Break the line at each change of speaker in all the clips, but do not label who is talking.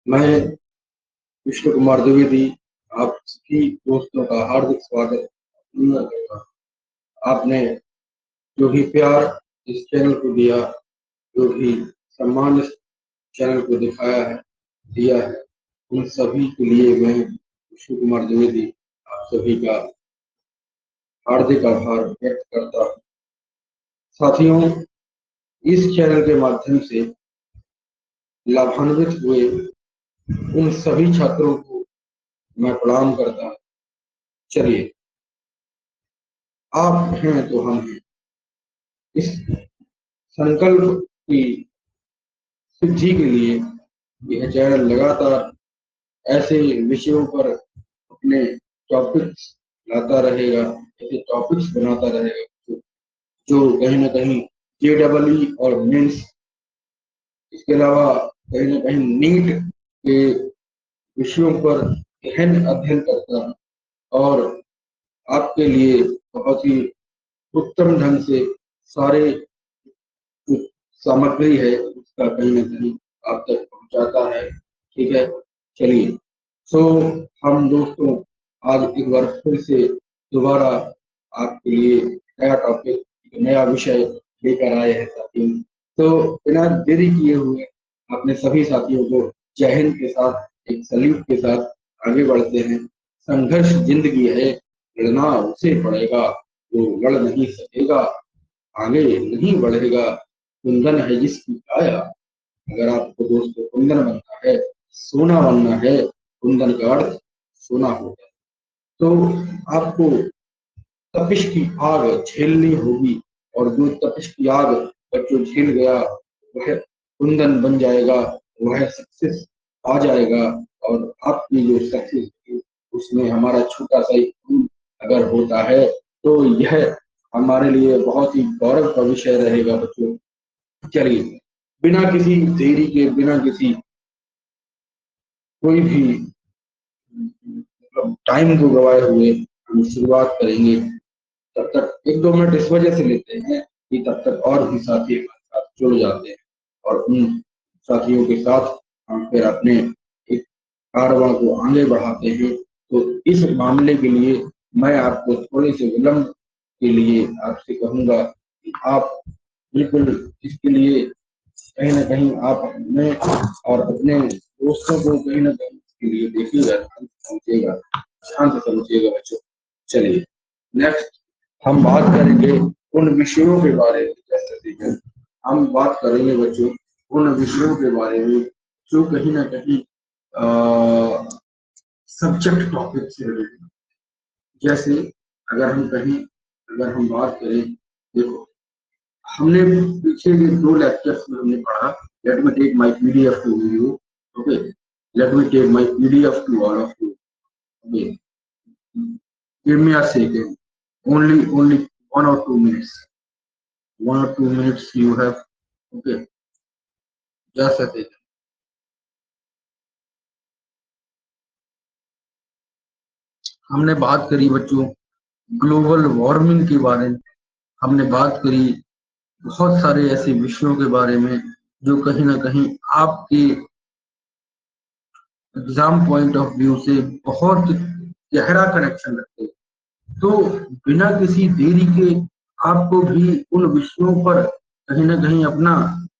मैं विष्णु कुमार द्विवेदी आप सभी दोस्तों का हार्दिक स्वागत करता हूं। आपने जो भी प्यार इस चैनल को दिया, जो भी सम्मान इस चैनल को दिखाया है, दिया है, उन सभी के लिए मैं विष्णु कुमार द्विवेदी आप सभी का हार्दिक आभार व्यक्त करता हूँ। साथियों, इस चैनल के माध्यम से लाभान्वित हुए उन सभी छात्रों को मैं प्रणाम करता हूँ। चलिए, आप हैं तो हम हैं। इस संकल्प की सिद्धि के लिए यह चैनल लगातार ऐसे विषयों पर अपने टॉपिक्स लाता रहेगा, ऐसे टॉपिक्स बनाता रहेगा जो कहीं ना कहीं जेडबलई और मेंस, इसके अलावा कहीं ना कहीं नीट के विषयों पर गहन अध्ययन करता है और आपके लिए बहुत ही उत्तम ढंग से सारे जो सामग्री है उसका कहीं ना कहीं आप तक पहुंचाता है। ठीक है, चलिए। सो हम दोस्तों आज एक बार फिर से दोबारा आपके लिए नया टॉपिक, एक नया विषय लेकर आए हैं साथियों। तो बिना देरी किए हुए अपने सभी साथियों को जय हिंद के साथ एक सल्यूट के साथ आगे बढ़ते हैं। संघर्ष जिंदगी है, लड़ना उसे पड़ेगा, वो लड़ नहीं सकेगा आगे नहीं बढ़ेगा। कुंदन है जिसकी काया, अगर आपको दोस्तों कुंदन बनना है, सोना बनना है, कुंदन का अर्थ सोना होता है। तो आपको तपिश की आग झेलनी होगी और जो तपिश की आग बच्चों झेल गया वह कुंदन बन जाएगा, वह सक्सेस आ जाएगा। और आपकी जो सक्सेस है उसमें हमारा छोटा सा एक फूल अगर होता है तो यह हमारे लिए बहुत ही गौरव का विषय रहेगा बच्चों। चलिए, बिना किसी देरी के, बिना किसी कोई भी मतलब टाइम को गवाए हुए हम शुरुआत करेंगे। तब तक एक दो मिनट इस वजह से लेते हैं कि तब तक और भी साथी हमारे साथ जुड़ जाते हैं और उन साथियों के साथ हम फिर अपने एक कारवां को आगे बढ़ाते हैं। तो इस मामले के लिए मैं आपको थोड़े से विलंब के लिए आपसे कहूंगा कि आप बिल्कुल इसके लिए कहीं ना कहीं आप अपने और अपने दोस्तों को कहीं ना कहीं इसके लिए देखिएगा, समझिएगा, शांत समझिएगा बच्चों। चलिए, नेक्स्ट हम बात करेंगे उन विषयों के बारे में। जैसे देखिए, हम बात करेंगे बच्चों उन विषयों के बारे में जो कहीं ना कहीं सब्जेक्ट टॉपिक से रिलेटेड। जैसे अगर हम कहीं, अगर हम बात करें, देखो हमने पीछे के दो लेक्चर्स में हमने पढ़ा, let me take my PDF to you. Okay, let me take my PDF to all of you. Okay, give me a second, only 1 or 2 minutes, 1 or 2 minutes you have. Okay, just a second. हमने बात करी बच्चों global warming के बारे में, हमने बात करी बहुत सारे ऐसे विषयों के बारे में जो कहीं ना कहीं आपके एग्जाम पॉइंट ऑफ व्यू से बहुत गहरा कनेक्शन रखते हैं। तो बिना किसी देरी के आपको भी उन विषयों पर कहीं ना कहीं अपना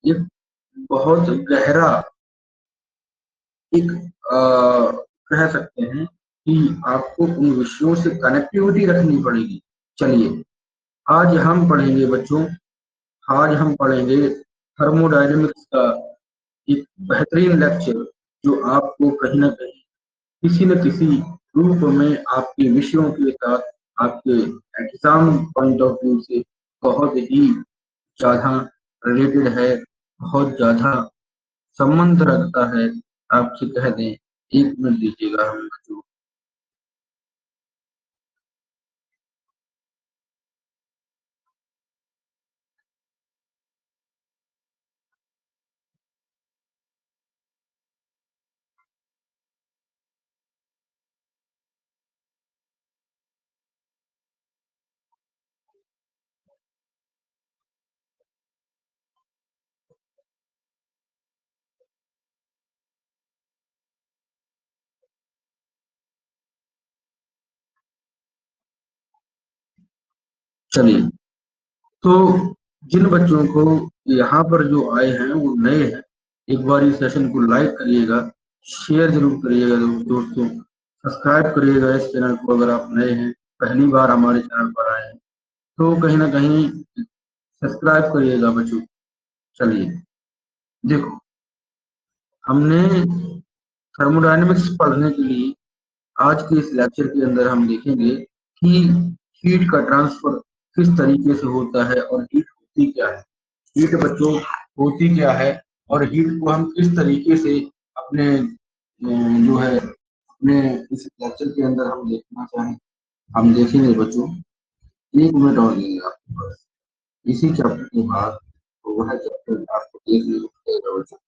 एक बहुत गहरा एक कह सकते हैं कि आपको उन विषयों से कनेक्टिविटी रखनी पड़ेगी। चलिए, आज हम पढ़ेंगे बच्चों, आज हम पढ़ेंगे थर्मोडायनेमिक्स का एक बेहतरीन लेक्चर जो आपको कहीं ना कहीं किसी न किसी रूप में आपके विषयों के साथ आपके एग्जाम पॉइंट ऑफ व्यू से बहुत ही ज्यादा रिलेटेड है, बहुत ज्यादा संबंध रखता है। आपसे कह दें, 1 मिनट दीजिएगा हम बच्चों। चलिए, तो जिन बच्चों को यहाँ पर जो आए हैं वो नए हैं, एक बार इस सेशन को लाइक करिएगा, शेयर जरूर करिएगा दोस्तों, सब्सक्राइब करिएगा इस चैनल को अगर आप नए हैं, पहली बार हमारे चैनल पर आए हैं तो कहीं ना कहीं सब्सक्राइब करिएगा बच्चों। चलिए, देखो, हमने थर्मोडायनेमिक्स पढ़ने के लिए आज के इस लेक्चर के अंदर हम देखेंगे कि हीट का ट्रांसफर किस तरीके से होता है और हीट होती क्या है, हीट बच्चों होती क्या है, और हीट को हम किस तरीके से अपने जो है अपने इस लेक्चर के अंदर हम देखना चाहें, हम देखेंगे बच्चों। 1 मिनट और देंगे आपको बस, इसी चैप्टर के बाद तो वह चैप्टर आपको देखने को मिलेगा बच्चों।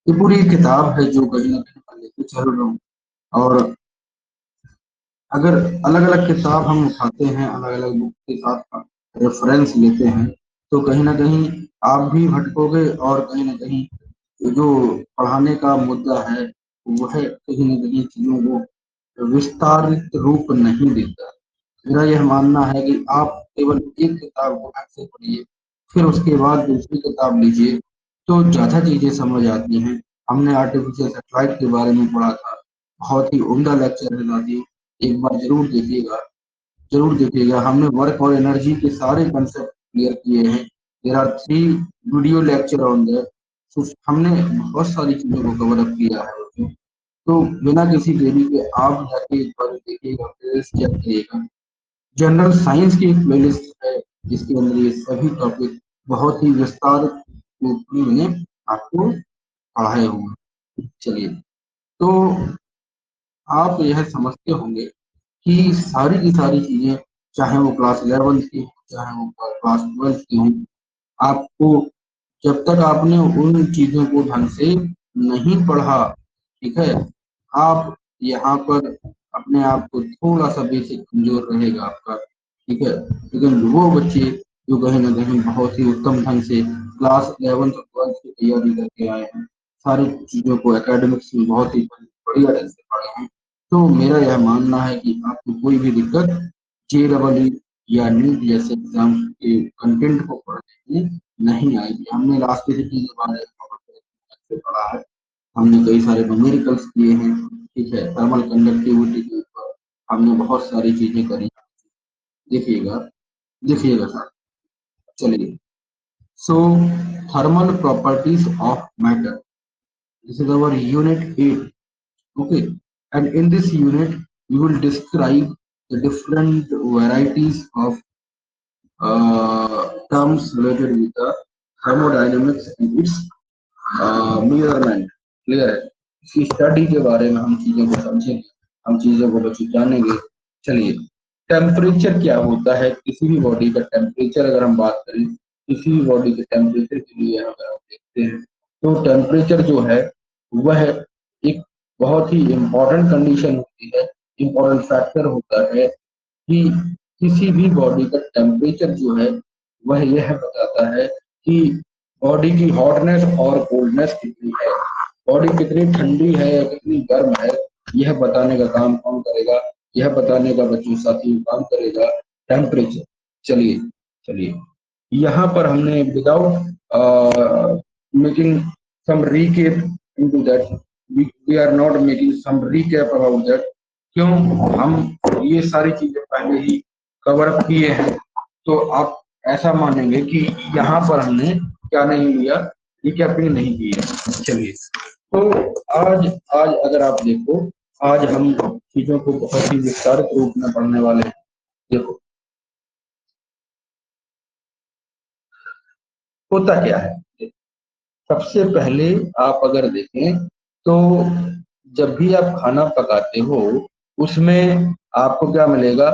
ये पूरी किताब है जो कहीं ना कहीं मैं लेके चल रहा हूँ, और अगर अलग अलग किताब हम उठाते हैं, अलग अलग बुक के साथ रेफरेंस लेते हैं, तो कहीं ना कहीं आप भी भटकोगे, और कहीं ना कहीं जो पढ़ाने का मुद्दा है वह कहीं ना कहीं चीजों को विस्तारित रूप नहीं देता। मेरा यह मानना है कि आप केवल एक किताब को ढंग से पढ़िए, फिर उसके बाद दूसरी किताब लीजिए, तो ज्यादा चीजें समझ आती हैं। हमने आर्टिफिशियल सेटेलाइट के बारे में पढ़ा था, बहुत ही उम्दा लेक्चर है दादी, एक बार जरूर देखिएगा, जरूर देखिएगा। हमने वर्क और एनर्जी के सारे कंसेप्ट क्लियर किए हैं। There are 3 video lecture on that. तो हमने बहुत सारी चीजों को कवर अप किया है उसमें। तो बिना किसी देरी के आप जाके एक बार देखिएगा, प्लेलिस्ट चेक करिएगा। जनरल साइंस की एक प्लेलिस्ट है जिसके अंदर ये सभी टॉपिक बहुत ही विस्तार रूप में मैंने आपको पढ़ाए हुए हैं। चलिए, तो आप यह समझते होंगे कि सारी की सारी चीजें, चाहे वो क्लास 11 की हो, चाहे वो क्लास 12 की हो, आपको जब तक आपने उन चीजों को ढंग से नहीं पढ़ा, ठीक है, आप यहाँ पर अपने आप को थोड़ा सा बेसिक कमजोर रहेगा आपका, ठीक है। लेकिन वो बच्चे जो कहीं ना कहीं बहुत ही उत्तम ढंग से क्लास 11 और 12 की तैयारी करके आए हैं, सारी चीजों को एकेडमिक्स में बहुत ही बढ़िया ढंग से पढ़े हैं, तो मेरा यह मानना है कि आपको कोई भी दिक्कत JEE या नीट जैसे एग्जाम के कंटेंट को पढ़ने में नहीं आएगी। हमने इलास्टिसिटी के बारे में बहुत अच्छे से पढ़ा है, हमने कई सारे न्यूमेरिकल्स किए हैं, ठीक है, थर्मल कंडक्टिविटी के ऊपर हमने बहुत सारी चीजें करी। देखिएगा, देखिएगा सर। चलिए, so thermal properties of matter, this is our unit 8, okay, and in this unit we will describe the different varieties of terms related with the thermodynamics and its measurement। Clear है, इसकी study के बारे में हम चीजों को समझेंगे, हम चीजों को बच्चे जानेंगे। चलिए, टेम्परेचर क्या होता है, किसी भी बॉडी का टेम्परेचर अगर हम बात करें, किसी भी बॉडी के टेम्परेचर के लिए अगर हम देखते हैं, तो टेम्परेचर जो है वह एक बहुत ही इम्पोर्टेंट कंडीशन होती है, इम्पोर्टेंट फैक्टर होता है कि किसी भी बॉडी का टेम्परेचर जो है वह यह बताता है कि बॉडी की हॉटनेस और कोल्डनेस कितनी है, बॉडी कितनी ठंडी है या कितनी गर्म है, यह बताने का काम कौन करेगा, यह बताने का बच्चों साथी काम करेगा टेम्परेचर। चलिए, चलिए, यहाँ पर हमने without making some recap into that, we are not making some recap about that, क्यों, हम ये सारी चीजें पहले ही कवर अप किए हैं, तो आप ऐसा मानेंगे कि यहाँ पर हमने क्या नहीं लिया, रिकैपिंग नहीं की है। चलिए, तो आज आज अगर आप देखो, आज हम चीजों को बहुत ही विस्तारित रूप में पढ़ने वाले हैं। देखो, होता क्या है, सबसे पहले आप अगर देखें तो जब भी आप खाना पकाते हो उसमें आपको क्या मिलेगा,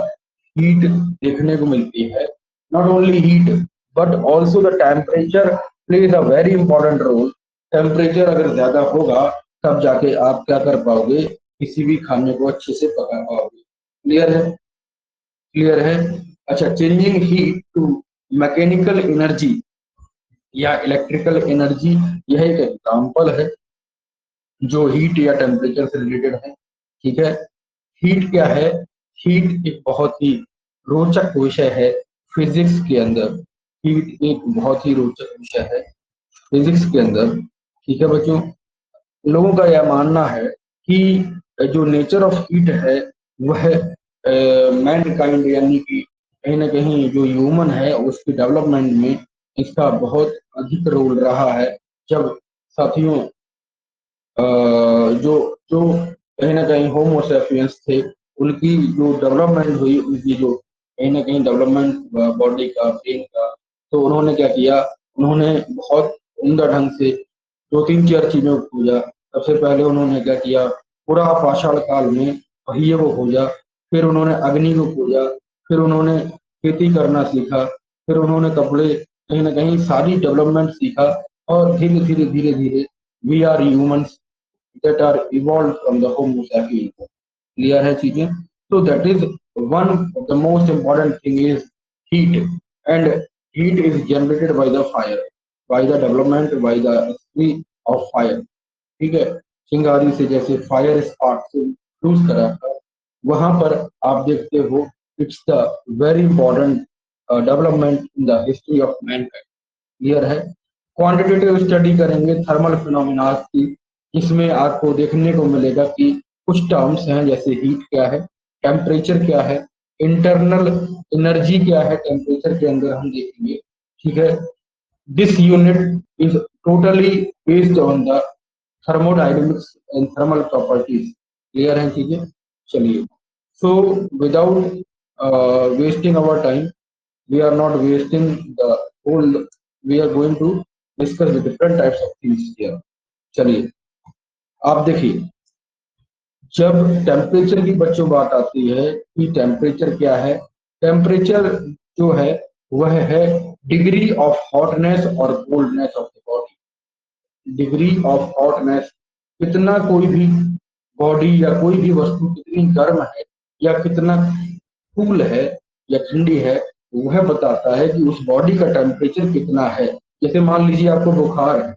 हीट देखने को मिलती है। Not only heat but also the temperature plays a very important role. Temperature अगर ज्यादा होगा तब जाके आप क्या कर पाओगे, किसी भी खाने को अच्छे से पका पाओगे। क्लियर है, क्लियर है। अच्छा, changing heat to mechanical energy या इलेक्ट्रिकल एनर्जी, यह एक एग्जाम्पल है जो हीट या टेम्परेचर से रिलेटेड है। ठीक है। हीट क्या है? हीट एक बहुत ही रोचक विषय है फिजिक्स के अंदर। हीट एक बहुत ही रोचक विषय है फिजिक्स के अंदर। ठीक है बच्चों, लोगों का यह मानना है कि जो नेचर ऑफ हीट है वह मैनकाइंड यानी कि कहीं ना कहीं जो ह्यूमन है उसकी डेवलपमेंट में इसका बहुत अधिक रोल रहा है। जब साथियों जो जो कहीं ना कहीं होमोसेपियंस थे उनकी जो डेवलपमेंट हुई, उनकी जो कहीं ना कहीं डेवलपमेंट बॉडी का, ब्रेन का, तो उन्होंने क्या किया, उन्होंने बहुत उम्दा ढंग से दो तीन चार चीजों को खोजा। सबसे पहले उन्होंने क्या किया, पूरा पाषाण काल में पहिए को खोजा, फिर उन्होंने अग्नि को खोजा, फिर उन्होंने खेती करना सीखा, फिर उन्होंने कपड़े, कहीं ना कहीं सारी डेवलपमेंट सीखा। और धीरे धीरे धीरे धीरे we are humans that are evolved from the Homo sapiens. Clear है चीजें? So that is one of the most important thing is heat, and heat is generated by the fire, by the development, by the history of fire. ठीक है, चिंगारी से जैसे fire spark से use करा था, वहां पर आप देखते हो it's the very important development in the history of Mankind. Clear है? क्वांटिटेटिव स्टडी करेंगे थर्मल फिनोमिना की, इसमें आपको देखने को मिलेगा कि कुछ टर्म्स हैं जैसे हीट क्या है, टेम्परेचर क्या है, इंटरनल एनर्जी क्या है, टेम्परेचर के अंदर हम देखेंगे। ठीक है, this unit is totally based on the thermodynamics and thermal properties. Clear है चीजें? चलिए, so without wasting our time, we are not wasting the whole, we are going to discuss the different types of things here। चलिए, आप देखिए, जब temperature की बच्चों बात आती है कि टेम्परेचर क्या है, टेम्परेचर जो है वह है डिग्री ऑफ हॉटनेस और coldness of the body. Degree of hotness, कितना कोई भी बॉडी या कोई भी वस्तु कितनी गर्म है या कितना कूल है या ठंडी है, वह बताता है कि उस बॉडी का टेम्परेचर कितना है। जैसे मान लीजिए आपको बुखार है,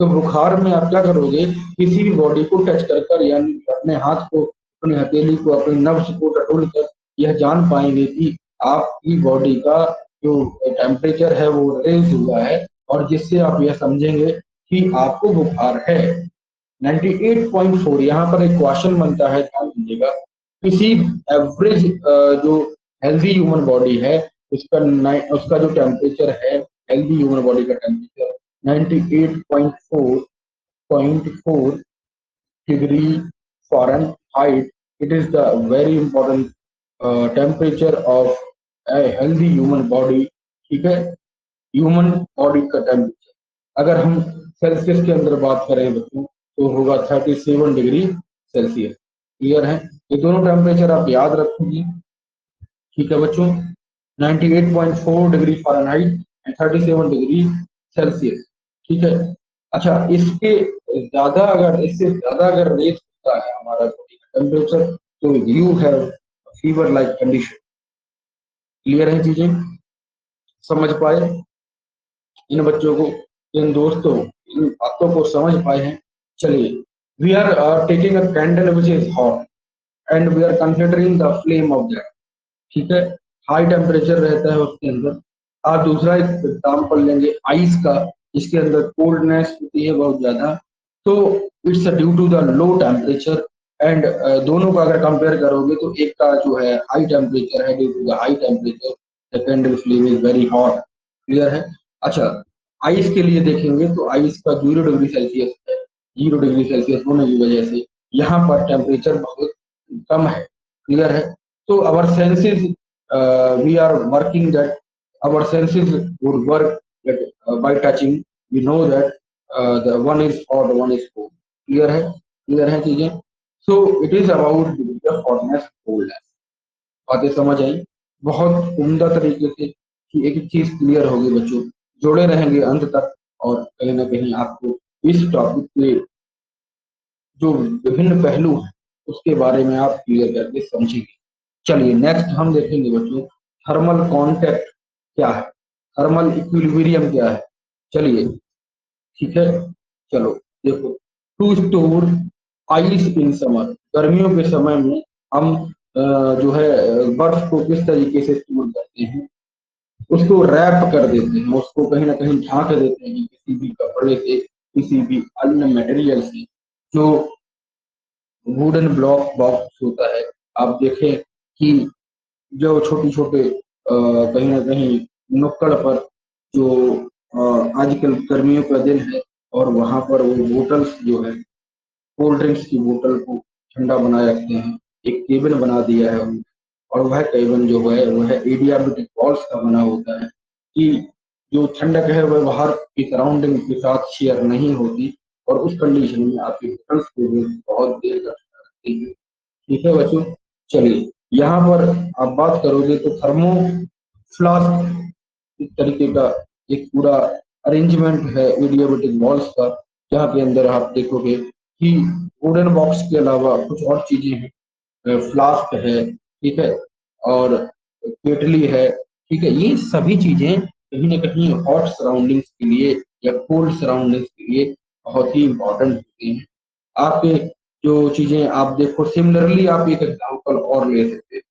तो बुखार में आप क्या करोगे, किसी भी बॉडी को टच कर कर, यानी अपने हाथ को, अपनी हथेली को, अपने नब्ज को टटोल कर यह जान पाएंगे कि आपकी बॉडी का जो टेम्परेचर है वो रेज हुआ है, और जिससे आप यह समझेंगे कि आपको बुखार है। 98.4, यहाँ पर एक क्वेश्चन बनता है, ध्यान दीजिएगा। किसी एवरेज जो हेल्दी ह्यूमन बॉडी है उसका जो टेम्परेचर है, हेल्दी ह्यूमन बॉडी का temperature 98.4 degree Fahrenheit. It is the very important temperature of a healthy human body. ठीक है, ह्यूमन बॉडी का टेम्परेचर अगर हम सेल्सियस के अंदर बात करें बच्चों, तो होगा 37 डिग्री सेल्सियस। क्लियर है? ये दोनों टेम्परेचर आप याद रखेंगे। ठीक है बच्चों, 98.4 degree Fahrenheit and 37 degree Celsius. ठीक है, अच्छा, इससे ज्यादा अगर रेज होता है हमारा बॉडी का टेम्परेचर, तो you have fever like condition. Clear है चीजें? समझ पाए इन बच्चों को, इन दोस्तों, इन बातों को समझ पाए हैं? चलिए, we are taking a candle which is hot and we are considering the flame of that. ठीक है, हाई टेम्परेचर रहता है उसके अंदर। आप दूसरा एक एग्जाम्पल लेंगे आइस का, इसके अंदर कोल्डनेस होती है बहुत ज्यादा, तो it's due to the low temperature. And दोनों का अगर कंपेयर करोगे तो एक का जो है हाई टेम्परेचर है, due to the high temperature the candle flame is very hot. Clear है? अच्छा, आइस के लिए देखेंगे तो आइस का 0 डिग्री सेल्सियस है। 0 डिग्री सेल्सियस होने की वजह से यहाँ पर टेम्परेचर बहुत कम है। क्लियर है? So our senses, we are working that our senses would work that, by touching. We know that the one is hot, one is cold. Clear है? Clear है चीजें? So it is about the hotness, coldness. बातें समझ आई बहुत उम्दा तरीके से कि एक एक चीज क्लियर होगी बच्चों। जुड़े रहेंगे अंत तक, और कहीं ना कहीं आपको इस टॉपिक के जो विभिन्न पहलू हैं उसके बारे में आप क्लियर करके समझेंगे। चलिए, नेक्स्ट हम देखेंगे बच्चों, थर्मल कॉन्टैक्ट क्या है, थर्मल इक्विलिब्रियम क्या है। चलिए, ठीक है, चलो देखो, to store ice in summer. गर्मियों के समय में हम जो है बर्फ को किस तरीके से स्टोर करते हैं, उसको रैप कर देते हैं, उसको कहीं ना कहीं ढांक देते हैं किसी भी कपड़े से, किसी भी अन्य मटेरियल से। जो वुडन ब्लॉक बॉक्स होता है, आप देखें कि जो छोटे छोटे कहीं ना कहीं नुक्कड़ पर जो आजकल गर्मियों का दिन है, और वहां पर वो बोतल्स जो है कोल्ड ड्रिंक्स की बोतल को ठंडा बनाए रखते हैं, एक केबिन बना दिया है उन्होंने। और वह केबिन जो है वह एडियाबेटिक वॉल्स का बना होता है कि जो ठंडक है वह बाहर की सराउंडिंग के साथ शेयर नहीं होती, और उस कंडीशन में आपकी बोतल्स को भी बहुत देर तक ठंडा रखती है। ठीक है बच्चों, चलिए यहाँ पर आप बात करोगे तो थर्मो फ्लास्क इस तरीके का एक पूरा अरेंजमेंट है एडियाबेटिक वॉल्स का, जहाँ के अंदर आप देखोगे कि वुडन बॉक्स के अलावा कुछ और चीजें हैं, फ्लास्क है, ठीक है, और केटली है, ठीक है। ये सभी चीजें कहीं ना कहीं हॉट सराउंडिंग्स के लिए या कोल्ड सराउंडिंग्स के लिए बहुत ही इंपॉर्टेंट होती हैं। आपके जो चीजें आप देखो, सिमिलरली आप एक एग्जांपल और ले सकते हैं।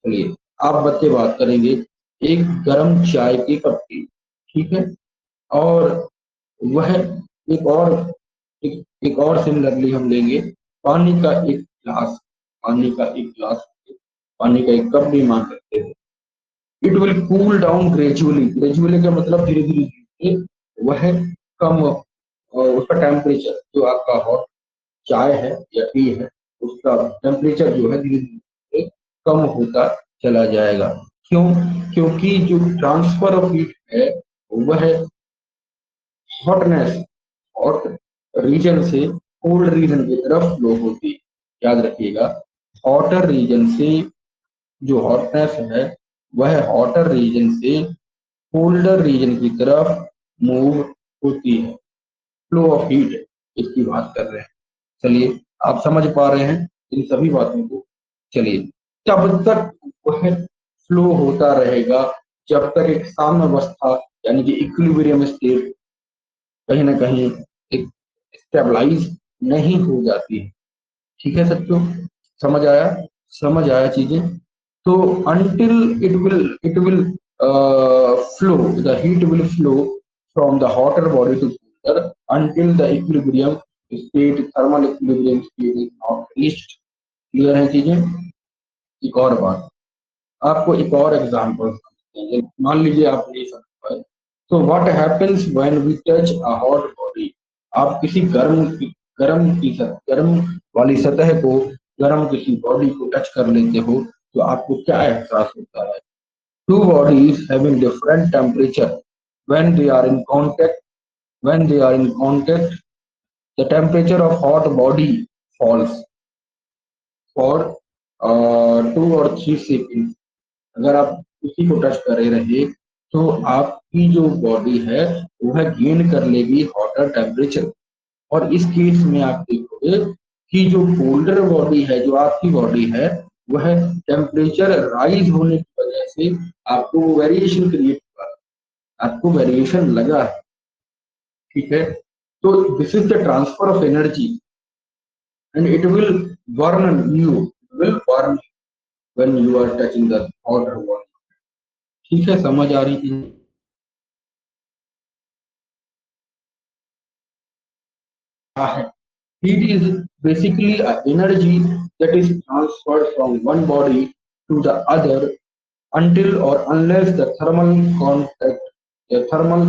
चलिए, आप बच्चे बात करेंगे एक गर्म चाय के कप की, ठीक है, और वह एक और सिमिलरली हम लेंगे पानी का एक गिलास, पानी का एक गिलास, पानी का एक कप भी मान सकते हैं। It will cool down gradually, gradually का मतलब धीरे धीरे धीरे वह कम, उसका टेम्परेचर जो आपका हॉट चाय है या टी है, उसका टेम्परेचर जो है धीरे धीरे कम होता चला जाएगा। क्यों? क्योंकि जो ट्रांसफर ऑफ हीट है वह हॉटनेस, हॉट रीजन से कोल्ड रीजन की तरफ फ्लो होती है। याद रखिएगा, हॉटर रीजन से जो हॉटनेस है वह हॉटर रीजन से कोल्डर रीजन की तरफ मूव होती है। फ्लो ऑफ हीट इसकी बात कर रहे हैं। चलिए, आप समझ पा रहे हैं इन सभी बातों को। चलिए, तब तक वह फ्लो होता रहेगा जब तक एक साम्यावस्था यानी कि इक्विलिब्रियम स्टेट कहीं ना कहीं एक स्टेबलाइज नहीं हो जाती है। ठीक है बच्चों, समझ आया? समझ आया चीजें? तो until it will flow, the heat will flow from the hotter body to cooler until the equilibrium state, thermal equilibrium state is not reached। Clear है चीजें? एक और बात, आपको एक और एग्जांपल मान लीजिए आप नहीं समझ पाए, तो what happens when we touch a hot body. आप किसी गर्म वाली सतह को, गर्म किसी बॉडी को टच कर लेते हो, तो आपको क्या एहसास होता है? Two bodies having different temperature when they are in contact, when they are in contact the temperature of hot body falls for 2 or 3 second. अगर आप उसी को टच करे रहे तो आपकी जो बॉडी है वह गेन कर लेगी हॉटर टेम्परेचर। और इस केस में आप देखोगे कि जो कोल्डर बॉडी है, जो आपकी बॉडी है, वह टेम्परेचर राइज होने की वजह से आपको वेरिएशन क्रिएट हुआ, आपको वेरिएशन लगा है। ठीक है, तो this is the transfer of energy and it will burn you, will burn when you are touching the hotter body. ठीक है, समझ आ रही थी? Heat is basically a energy that is transferred from one body to the other until or unless the thermal contact, the thermal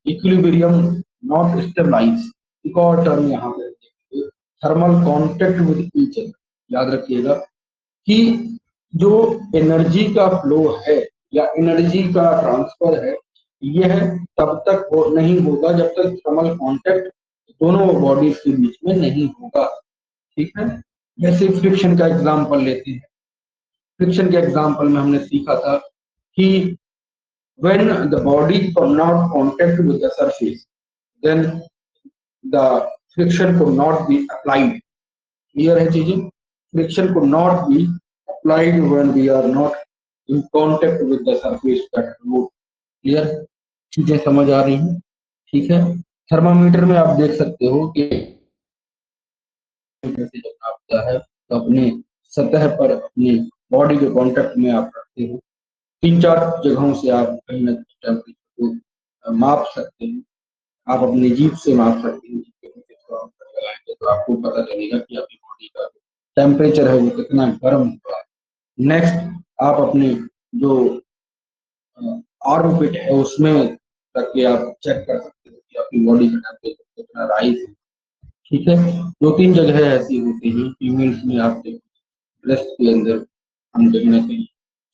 equilibrium not stabilize। एक और term यहाँ पे देखिए, thermal contact with each other. याद रखिएगा कि जो energy का फ्लो है या एनर्जी का ट्रांसफर है, यह तब तक नहीं होगा जब तक थर्मल कांटेक्ट दोनों बॉडीज के बीच में नहीं होगा। ठीक है, जैसे फ्रिक्शन का एग्जांपल लेते हैं। फ्रिक्शन के एग्जांपल में हमने सीखा था कि when the body could not contact with the surface, then the friction could not be applied। Clear है चीजें? Friction could not be applied when we are not in contact with the surface that road। Clear? चीजें समझ आ रही हैं? ठीक है, thermometer में आप देख सकते हो कि जैसे जब नापता है तो अपने सतह पर अपनी बॉडी के कांटेक्ट में आप रखते हो। 3-4 जगहों से आप कहीं ना कहीं टेम्परेचर को माप सकते हैं। आप अपनी जीभ से माप सकते हैं, जीभ के नीचे थोड़ा ऊपर लगाएंगे तो आपको पता चलेगा कि आपकी बॉडी का टेम्परेचर है वो कितना गर्म हुआ है। नेक्स्ट आप अपने जो आर्म पिट है उसमें रख के आप चेक कर सकते हो कि आपकी बॉडी का टेम्परेचर कितना राइज है। ठीक है, 2-3 जगह ऐसी होती हैं फीमेल्स में, आप देखो ब्रेस्ट के अंदर, हम कहीं ना कहीं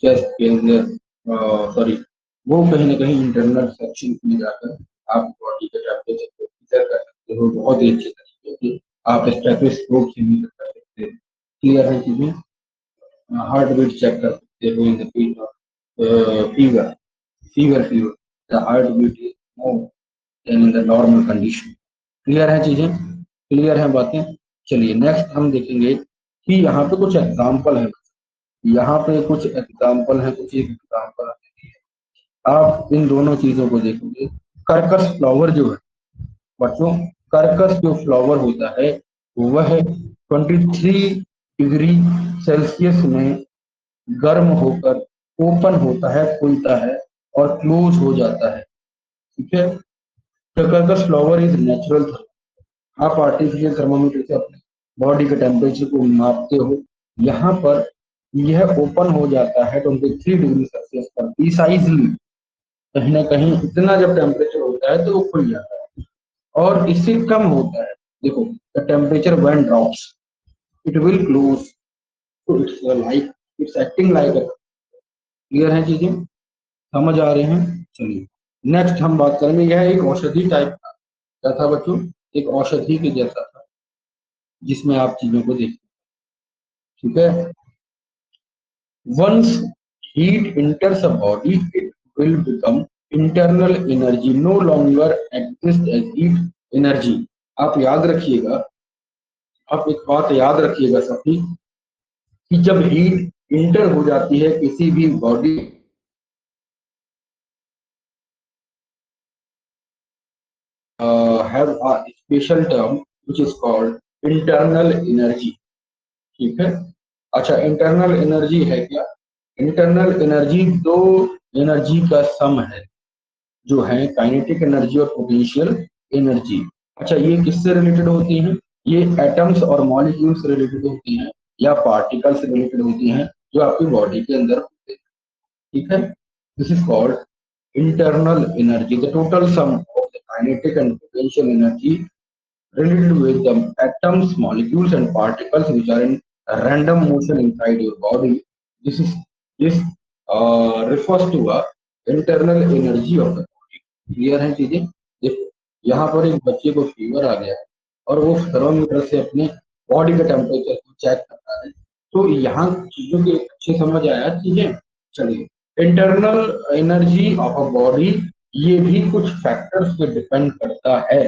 चेस्ट के अंदर, सॉरी वो कहीं ना कहीं इंटरनल सेक्शन में जाकर आप बॉडी के टेम्परेचर को मेजर कर सकते हो बहुत ही अच्छे तरीके से। आप स्टेथोस्कोप से मेजर कर सकते हो। क्लियर है चीजें? हार्ट बीट चेक कर सकते हो in the case of fever, fever, the heartbeat is more than in the normal condition. Clear है चीजें? क्लियर है बातें? चलिए नेक्स्ट हम देखेंगे कि यहाँ पे कुछ एग्जाम्पल है। यहाँ पे कुछ एग्जाम्पल है, कुछ एक एग्जाम्पल आप इन दोनों चीजों को देखोगे। कर्कश फ्लावर जो है बच्चों, कर्कश जो फ्लावर होता है वह 23 डिग्री सेल्सियस में गर्म होकर ओपन होता है, खुलता है और क्लोज हो जाता है। ठीक है, कर्कश फ्लावर इज नेचुरल। आप आर्टिफिशियल थर्मामीटर से अपने बॉडी के टेम्परेचर को मापते हो। यहाँ पर यह ओपन हो जाता है 23 डिग्री सेल्सियस पर प्रिसाइजली। कहीं ना कहीं इतना जब टेम्परेचर होता है तो वो खुल जाता है, और इससे कम होता है देखो the temperature when drops it will close, तो it's like it's acting like. Clear है चीजें? समझ आ रहे हैं? चलिए नेक्स्ट हम बात करेंगे। यह एक औषधि टाइप का क्या था बच्चों? एक औषधि के जैसा था जिसमें आप चीजों को देखते। ठीक है, once heat enters a body it will become internal energy, no longer exist as heat energy। आप याद रखिएगा, आप एक बात याद रखिएगा सभी, कि जब हीट इंटर हो जाती है किसी भी body have a special term which is called internal energy। ठीक है, अच्छा इंटरनल एनर्जी है क्या? इंटरनल एनर्जी दो एनर्जी का सम है जो है काइनेटिक एनर्जी और पोटेंशियल एनर्जी। अच्छा ये किससे रिलेटेड होती हैं? ये एटम्स और मॉलिक्यूल्स से रिलेटेड होती हैं या पार्टिकल्स से रिलेटेड होती हैं जो आपकी बॉडी के अंदर होते हैं। ठीक है, this is called internal energy, the total sum of the kinetic and potential energy related with the atoms, molecules, and particles which are in random motion inside your body. This refers to a internal energy of the body। Clear है चीजें? देखो यहाँ पर एक बच्चे को fever आ गया है और वो थर्मामीटर से अपने बॉडी का टेम्परेचर को चेक कर रहा है, तो यहाँ चीजों की अच्छे समझ आया चीजें। चलिए internal energy of a body, ये भी कुछ फैक्टर्स पे डिपेंड करता है।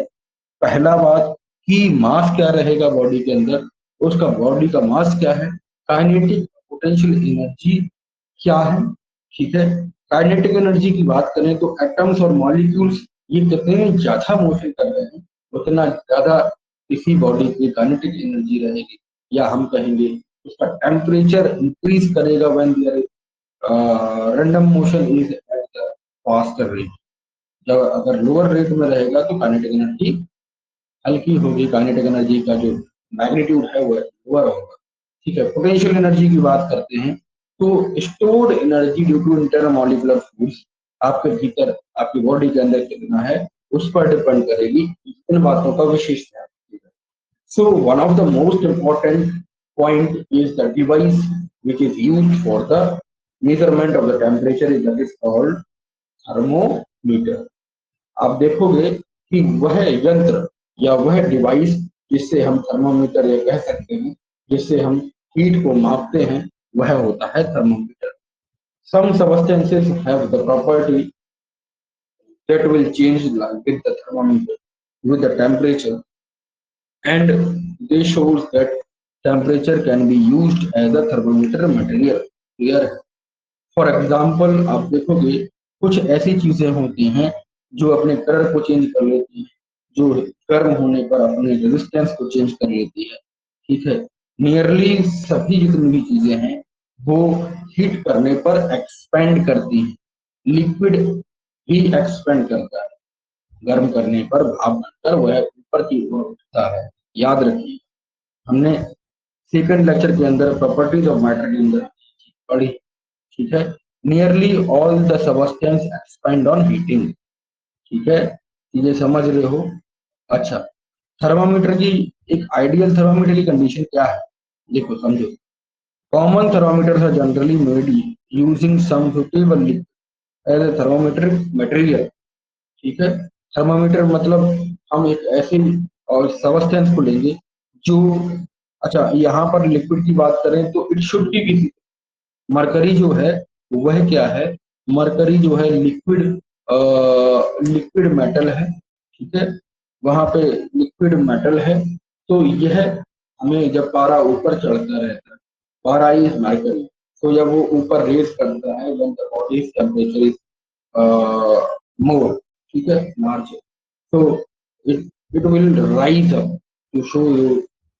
पहला बात कि मास क्या रहेगा बॉडी के अंदर, उसका बॉडी का मास क्या है, काइनेटिक पोटेंशियल एनर्जी क्या है। ठीक है, काइनेटिक एनर्जी की बात करें तो एटम्स और मॉलिक्यूल्स ये कितने ज्यादा मोशन कर रहे हैं उतना ज्यादा किसी बॉडी की काइनेटिक एनर्जी रहेगी, या हम कहेंगे उसका टेम्परेचर इंक्रीज करेगा when there random motion is at the faster rate. जब अगर लोअर रेट में रहेगा तो काइनेटिक एनर्जी हल्की होगी, काइनेटिक एनर्जी का जो मैग्नीट्यूड है वो लोअर होगा। ठीक है, पोटेंशियल एनर्जी की बात करते हैं तो stored energy due to intermolecular force, आपके भीतर आपकी बॉडी के अंदर कितना है उस पर डिपेंड करेगी। इन बातों का विशेष ध्यान रखिएगा। So one of the most important point is the device which is used for the measurement of the temperature is that is called thermometer। आप देखोगे कि वह यंत्र या वह डिवाइस जिससे हम थर्मोमीटर या कह सकते हैं जिससे हम हीट को मापते हैं वह होता है thermometer. Some substances have the property that will change with the thermometer with the temperature, and they shows that temperature can be used as a thermometer material। Clear है? फॉर एग्जाम्पल आप देखोगे कुछ ऐसी चीजें होती हैं जो अपने कलर को चेंज कर लेती हैं, जो गर्म होने पर अपने रेजिस्टेंस को चेंज कर लेती है। ठीक है, नियरली सभी जितनी भी चीजें हैं वो हीट करने पर एक्सपेंड करती हैं। लिक्विड ही एक्सपेंड करता है, गर्म करने पर भाप बनकर वह ऊपर की ओर उठता है। याद रखिए, हमने सेकंड लेक्चर के अंदर प्रॉपर्टीज ऑफ मैटर के अंदर पढ़ी। ठीक है, nearly all the substance expand on heating. ठीक है, चीजें समझ रहे हो? अच्छा, थर्मामीटर की एक आइडियल थर्मामीटर की कंडीशन क्या है, देखो समझो। Common thermometers are generally made using some suitable as a thermometer material. ठीक है, थर्मामीटर मतलब हम एक ऐसे और सबस्टेंस को लेंगे जो, अच्छा यहाँ पर लिक्विड की बात करें तो इट शुड बी किसी, मरकरी जो है वह क्या है, मरकरी जो है लिक्विड, लिक्विड मेटल है। ठीक है, वहां पे लिक्विड मेटल है। तो यह हमें जब पारा ऊपर चढ़ता रहता है, पारा इज मरकरी, तो जब वो ऊपर रेस करता है when the body's temperature is more, ठीक है, मार्च, so it will rise up to show you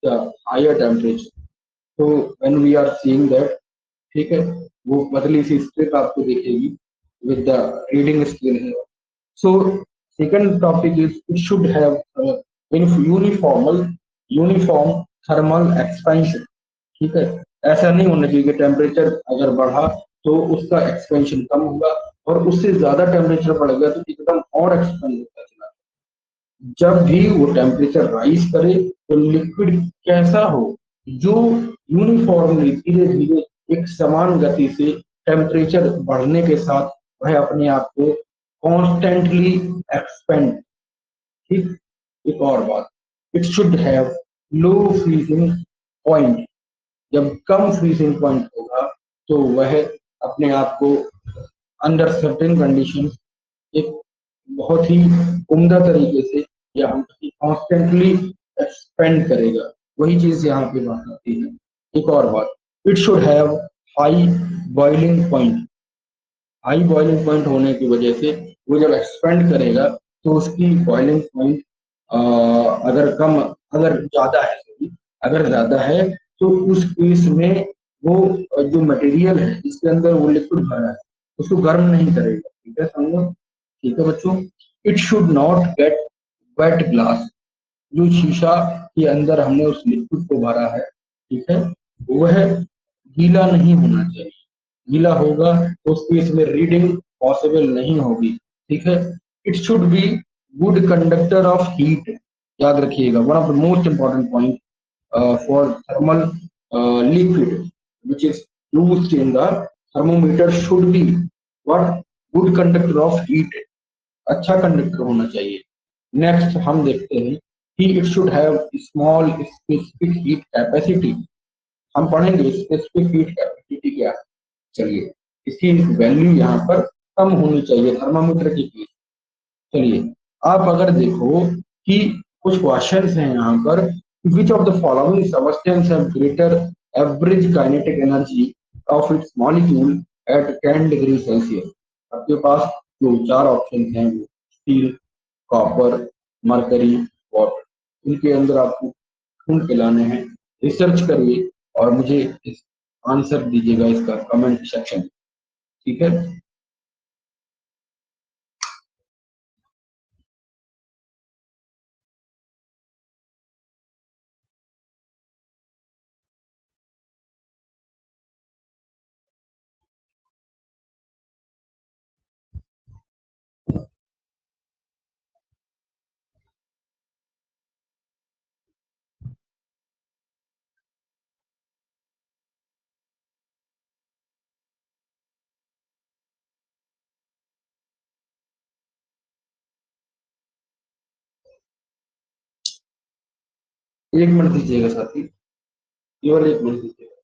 the higher temperature. तो when we are seeing that, ठीक है, वो पतली सी स्ट्रिप आपको दिखेगी विद द रीडिंग स्केल है। So second topic is it should have in uniform thermal expansion. ठीक है, ऐसा नहीं होना चाहिए कि टेम्परेचर अगर बढ़ा तो उसका एक्सपेंशन कम होगा, और उससे ज्यादा टेम्परेचर बढ़ेगा तो एकदम और एक्सपेंड होता चला। जब भी वो टेम्परेचर राइज करे तो लिक्विड कैसा हो, जो यूनिफॉर्मली धीरे धीरे एक समान गति से टेम्परेचर बढ़ने के साथ वह अपने आप को कॉन्स्टेंटली एक्सपेंड। ठीक, एक और बात, it should have low freezing point. जब कम फ्रीजिंग पॉइंट होगा तो वह अपने आप को अंडर सर्टेन कंडीशन एक बहुत ही उम्दा तरीके से या हम कॉन्स्टेंटली एक्सपेंड करेगा। वही चीज यहाँ पे बात आती है। एक और बात, it should have high boiling point. High boiling point होने की वजह से वो जब एक्सपेंड करेगा तो उसकी बॉइलिंग पॉइंट अगर कम, अगर ज्यादा है, sorry, अगर ज्यादा है तो उस केस में वो जो मटेरियल है जिसके अंदर वो लिक्विड भरा है उसको गर्म नहीं करेगा। ठीक है, समझो? ठीक है बच्चों, it should not get wet glass. जो शीशा के अंदर हमने उस लिक्विड को भरा है, ठीक है, वह गीला नहीं होना चाहिए। गीला होगा तो उस केस में रीडिंग पॉसिबल नहीं होगी। ठीक है, it should be good conductor of heat. याद रखिएगा, one of the most important point for thermal liquid which is used in the thermometer should be what, good conductor of heat। अच्छा conductor होना चाहिए। Next हम देखते हैं कि it should have small specific heat capacity. हम पढ़ेंगे specific heat capacity क्या है। चलिए, इसकी वैल्यू यहाँ पर कम होनी चाहिए थर्मामीटर की केस। चलिए, आप अगर देखो कि कुछ क्वेश्चंस हैं यहाँ पर, which of the following substance have greater average kinetic energy of its molecule eight 10 degree Celsius. आपके पास जो चार ऑप्शन हैं वो स्टील, कॉपर, मरकरी, वाटर, इनके अंदर आपको ढूंढ के लाने हैं। रिसर्च करिए और मुझे इस आंसर दीजिएगा इसका कमेंट सेक्शन। ठीक है, एक मिनट दीजिएगा साथी, केवल एक मिनट दीजिएगा।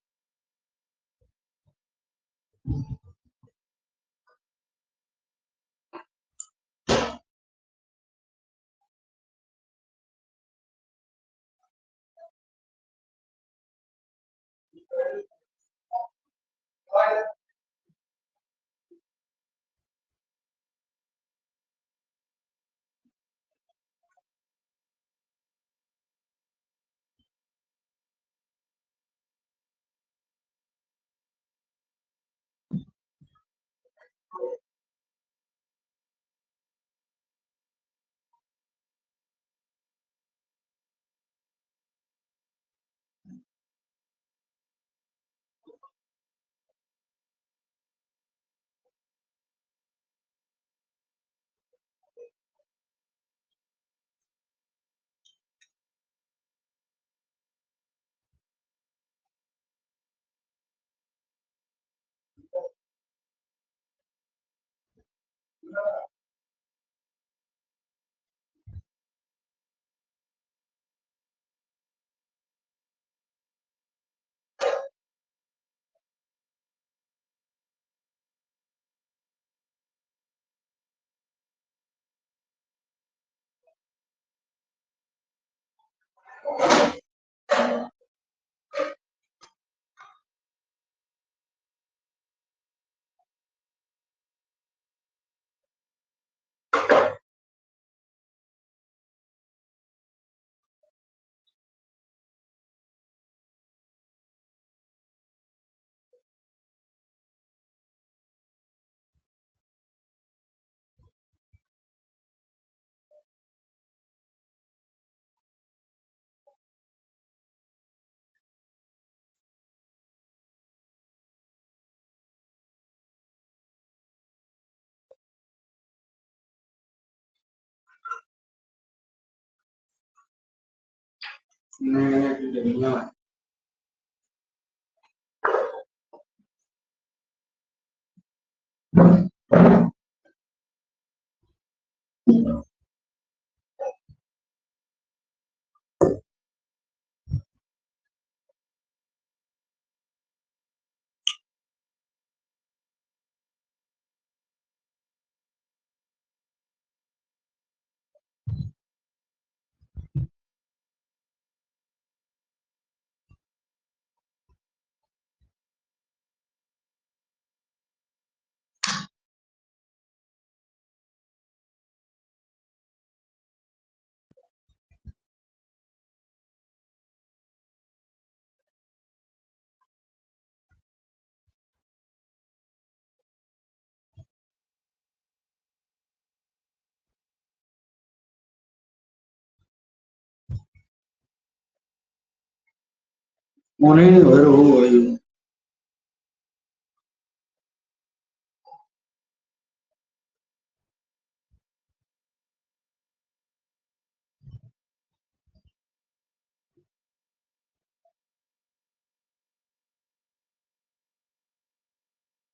morning where who are you?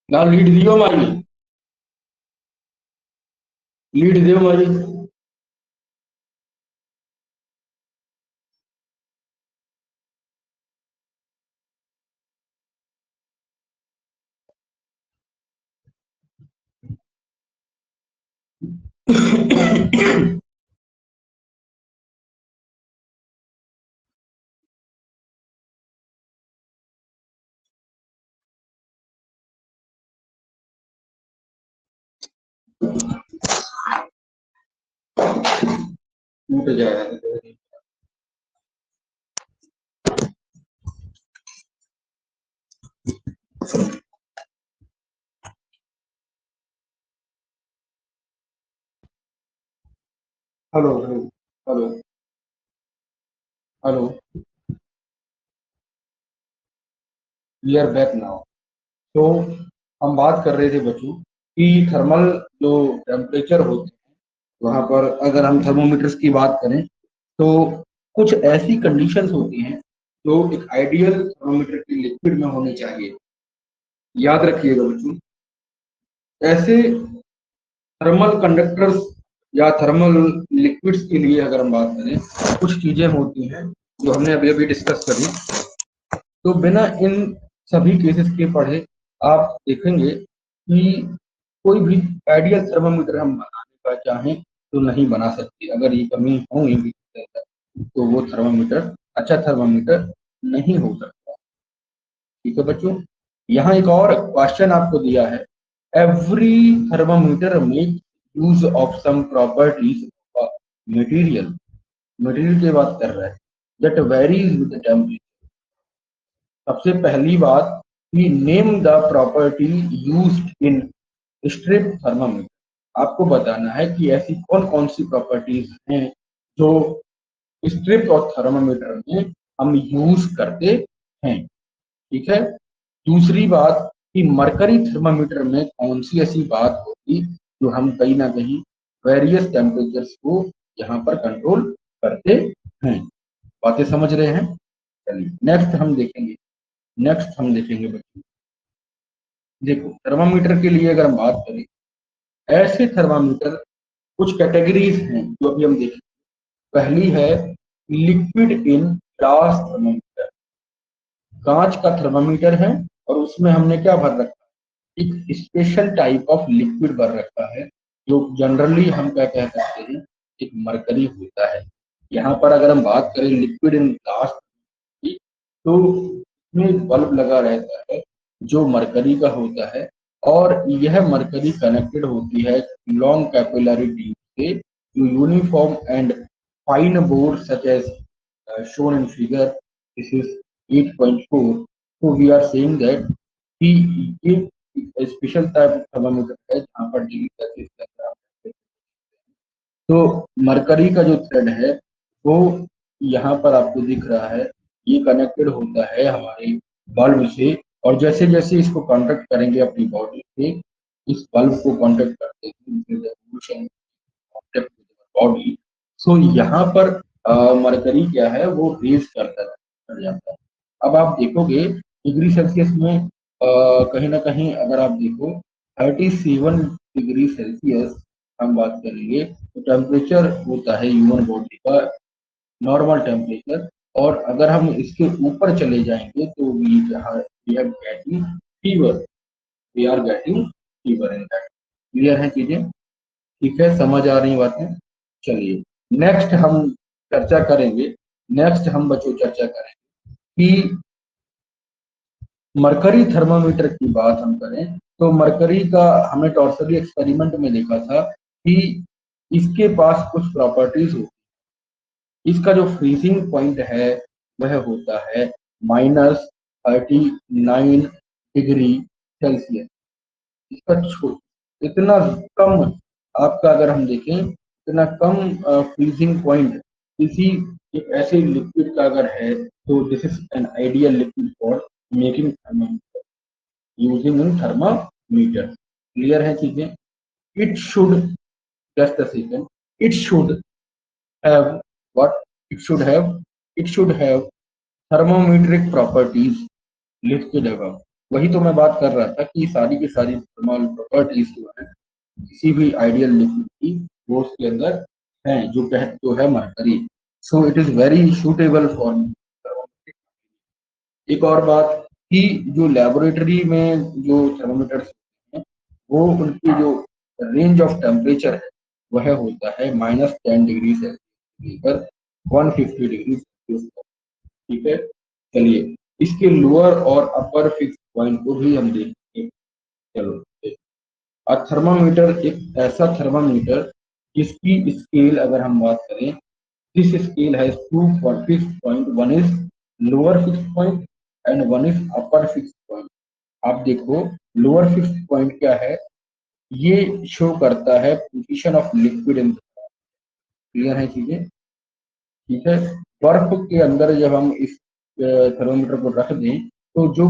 Now lead दियो मारी, लीड दियो मारी। टूट जाएगा। Hello hello hello hello, we are back now. तो हम बात कर रहे थे बच्चों कि थर्मल जो टेम्परेचर होते हैं, वहां पर अगर हम थर्मोमीटर्स की बात करें तो कुछ ऐसी कंडीशंस होती हैं जो एक आइडियल थर्मोमीटर की लिक्विड में होनी चाहिए। याद रखिएगा बच्चों, ऐसे थर्मल कंडक्टर्स या थर्मल लिक्विड्स के लिए अगर हम बात करें, कुछ चीजें होती हैं जो हमने अभी अभी डिस्कस करी। तो बिना इन सभी केसेस के पढ़े आप देखेंगे कि कोई भी आइडियल थर्मामीटर हम बनाने का चाहें तो नहीं बना सकते। अगर ये कमी हो तो वो थर्मामीटर अच्छा थर्मामीटर नहीं हो सकता। ठीक है बच्चों, यहाँ एक और क्वेश्चन आपको दिया है। Every thermometer make use of some properties material, material की बात कर रहा है, दैट वेरीज विद टेम्परेचर। सबसे पहली बात कि name the property used in strip thermometer. आपको बताना है कि ऐसी कौन कौन सी प्रॉपर्टीज हैं जो स्ट्रिप और थर्मामीटर में हम यूज करते हैं। ठीक है। दूसरी बात कि मरकरी थर्मामीटर में कौन सी ऐसी बात होगी जो हम कहीं ना कहीं वेरियस टेम्परेचर्स को यहाँ पर कंट्रोल करते हैं। बातें समझ रहे हैं? चलिए नेक्स्ट हम देखेंगे बच्चों। देखो थर्मामीटर के लिए अगर हम बात करें, ऐसे थर्मामीटर कुछ कैटेगरीज हैं जो अभी हम देखेंगे। पहली है लिक्विड इन ग्लास थर्मामीटर। कांच का थर्मामीटर है और उसमें हमने क्या भर रखा है, एक स्पेशल टाइप ऑफ लिक्विड भर रखा है जो जनरली हम क्या कह सकते हैं, एक मरकरी होता है। यहाँ पर अगर हम बात करें लिक्विड इन ग्लास की, तो इसमें बल्ब लगा रहता है जो मरकरी का होता है और यह मरकरी कनेक्टेड होती है लॉन्ग कैपिलरी ट्यूब से जो uniform and fine board such as shown in figure. This is 8.4. So we are saying that कि ये स्पेशल टाइप थर्मामीटर है जहाँ पर डिग्री सेल्सियस तक आप। तो मरकरी का जो थ्रेड है वो यहाँ पर आपको दिख रहा है, ये कनेक्टेड होता है हमारे बल्ब से और जैसे जैसे इसको कांटेक्ट करेंगे अपनी बॉडी से, इस बल्ब को कांटेक्ट करते हैं बॉडी। सो यहाँ पर मरकरी क्या है वो रेज करता कर जाता है। अब आप देखोगे डिग्री सेल्सियस में कहीं ना कहीं अगर आप देखो 37 डिग्री सेल्सियस हम बात करेंगे तो टेम्परेचर होता है ह्यूमन बॉडी का नॉर्मल टेम्परेचर। और अगर हम इसके ऊपर चले जाएंगे तो we are getting fever, we are getting fever in that. Clear है चीजें? ठीक है, समझ आ रही बातें? चलिए नेक्स्ट हम चर्चा करेंगे। नेक्स्ट हम बच्चों चर्चा करेंगे कि मरकरी थर्मामीटर की बात हम करें तो मरकरी का हमने टॉर्सरी एक्सपेरिमेंट में देखा था कि इसके पास कुछ प्रॉपर्टीज होती है। इसका जो फ्रीजिंग पॉइंट है वह होता है -39 डिग्री सेल्सियस। इसका इतना कम आपका अगर हम देखें इतना कम फ्रीजिंग पॉइंट किसी एक ऐसे लिक्विड का अगर है तो this is an ideal liquid for making thermometer using in thermometer. Clear है चीजें? It should just a second, it should have what, it should have it should have thermometric properties listed above. वही तो मैं बात कर रहा था कि सारी की सारी थर्मल प्रॉपर्टीज जो है किसी भी आइडियल लिक्विड की वो उसके अंदर है जो है mercury. So it is very suitable for. एक और बात कि जो लेबोरेटरी में जो थर्मोमीटर्स हैं वो उनकी जो रेंज ऑफ टेम्परेचर है वह होता है -10 डिग्री सेल्सियस लेकर 150 डिग्री सेल्सियस तक। ठीक है। चलिए इसके लोअर और अपर फिक्स पॉइंट को भी हम देखेंगे। चलो थर्मामीटर एक ऐसा थर्मामीटर जिसकी स्केल अगर हम बात करें, this scale has two fixed point, one is lower fixed point and one is upper fixed point. आप देखो लोअर फिक्स्ड पॉइंट क्या है, ये शो करता है position of liquid in. Clear है चीजें? ठीक है। बर्फ के अंदर जब हम इस थर्मोमीटर को रख दें तो जो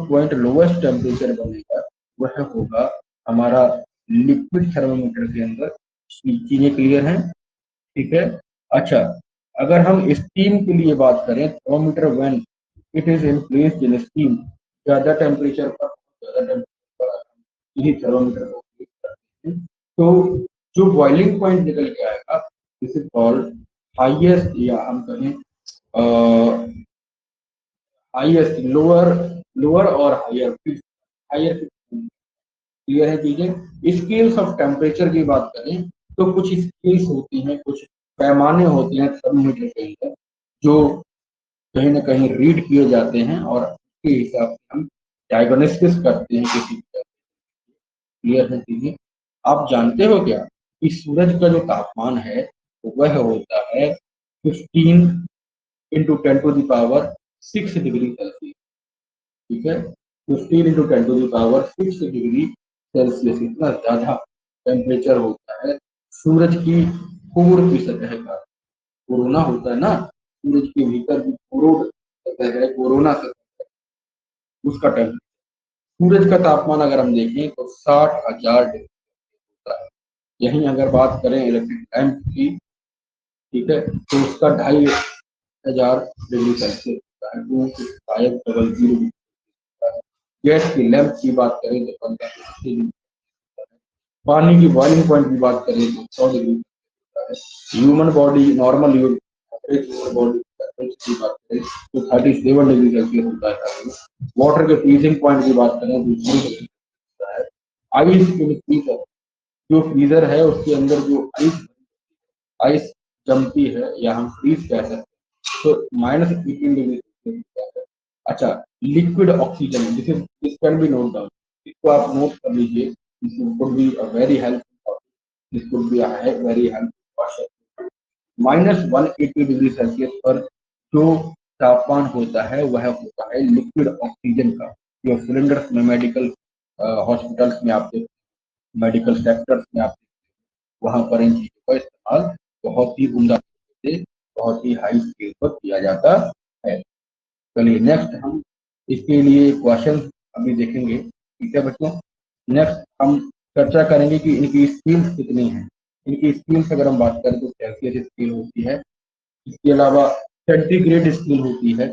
पॉइंट लोवेस्ट टेम्परेचर बनेगा वह होगा हमारा लिक्विड थर्मोमीटर के अंदर। चीजें क्लियर हैं? ठीक है। अच्छा, अगर हम स्टीम के लिए बात करें thermometer when it is in place in steam, ज्यादा टेम्परेचर पर यही थर्मोमीटर को यूज करते हैं तो जो बॉइलिंग पॉइंट निकल के आएगा दिस इज कॉल्ड हाईएस्ट, या हम कहें हाईएस्ट, लोअर लोअर और higher fix, higher fix. Clear है चीजें? स्केल्स ऑफ टेम्परेचर की बात करें तो कुछ स्केल्स होती हैं, कुछ पैमाने होते हैं थर्मोमीटर के अंदर जो कहीं ना कहीं रीड किए जाते हैं और उसके हिसाब से हम डायग्नोसिस करते हैं किसी। क्लियर है चीजें? आप जानते हो क्या कि सूरज का जो तापमान है वह होता है 15 × 10⁶ डिग्री सेल्सियस। ठीक है। 15 इंटू 10⁻6 डिग्री सेल्सियस, इतना ज्यादा टेम्परेचर होता है सूरज की कोर की सतह का। कोरोना होता है ना, सूरज के भीतर भी कोरोड सतह है, कोरोना सतह है, उसका टेम्परेचर। सूरज का तापमान अगर हम देखें तो 60,000 डिग्री होता है। यहीं अगर बात करें इलेक्ट्रिक लैंप की, ठीक है, तो उसका 2,500 डिग्री सेल्सियस होता है, 2500 होता है। गैस की लैंप की बात करें तो 15 डिग्री होता है। पानी की बॉइलिंग पॉइंट की बात करें तो 100 डिग्री होता है। Human body normal human body की बात करें तो 37 डिग्री सेल्सियस होता है। वाटर के फ्रीजिंग पॉइंट की बात करें तो 0 डिग्री होता है। आइस के फ्रीजर, जो फ्रीजर है उसके अंदर जो आइस आइस जमती है या हम फ्रीज कह सकते हैं, तो -18 डिग्री होता है। अच्छा, liquid oxygen, this can be note down, इसको आप नोट कर लीजिए। This could be a very helpful, this could be a very helpful question. -180 degree Celsius पर जो तापमान होता है वह होता है लिक्विड ऑक्सीजन का। जो सिलेंडर्स में मेडिकल हॉस्पिटल्स में आप मेडिकल सेक्टर्स में आप वहां पर इन चीजों का इस्तेमाल बहुत ही उम्दा से, बहुत ही हाई स्केल पर किया जाता है। चलिए नेक्स्ट हम इसके लिए क्वेश्चन अभी देखेंगे, ठीक है बच्चों। नेक्स्ट हम चर्चा करेंगे कि इनकी स्केल्स कितनी हैं। इनकी स्केल्स अगर हम बात करें तो सेल्सियस स्केल होती है, इसके अलावा सेंटीग्रेड स्केल होती है।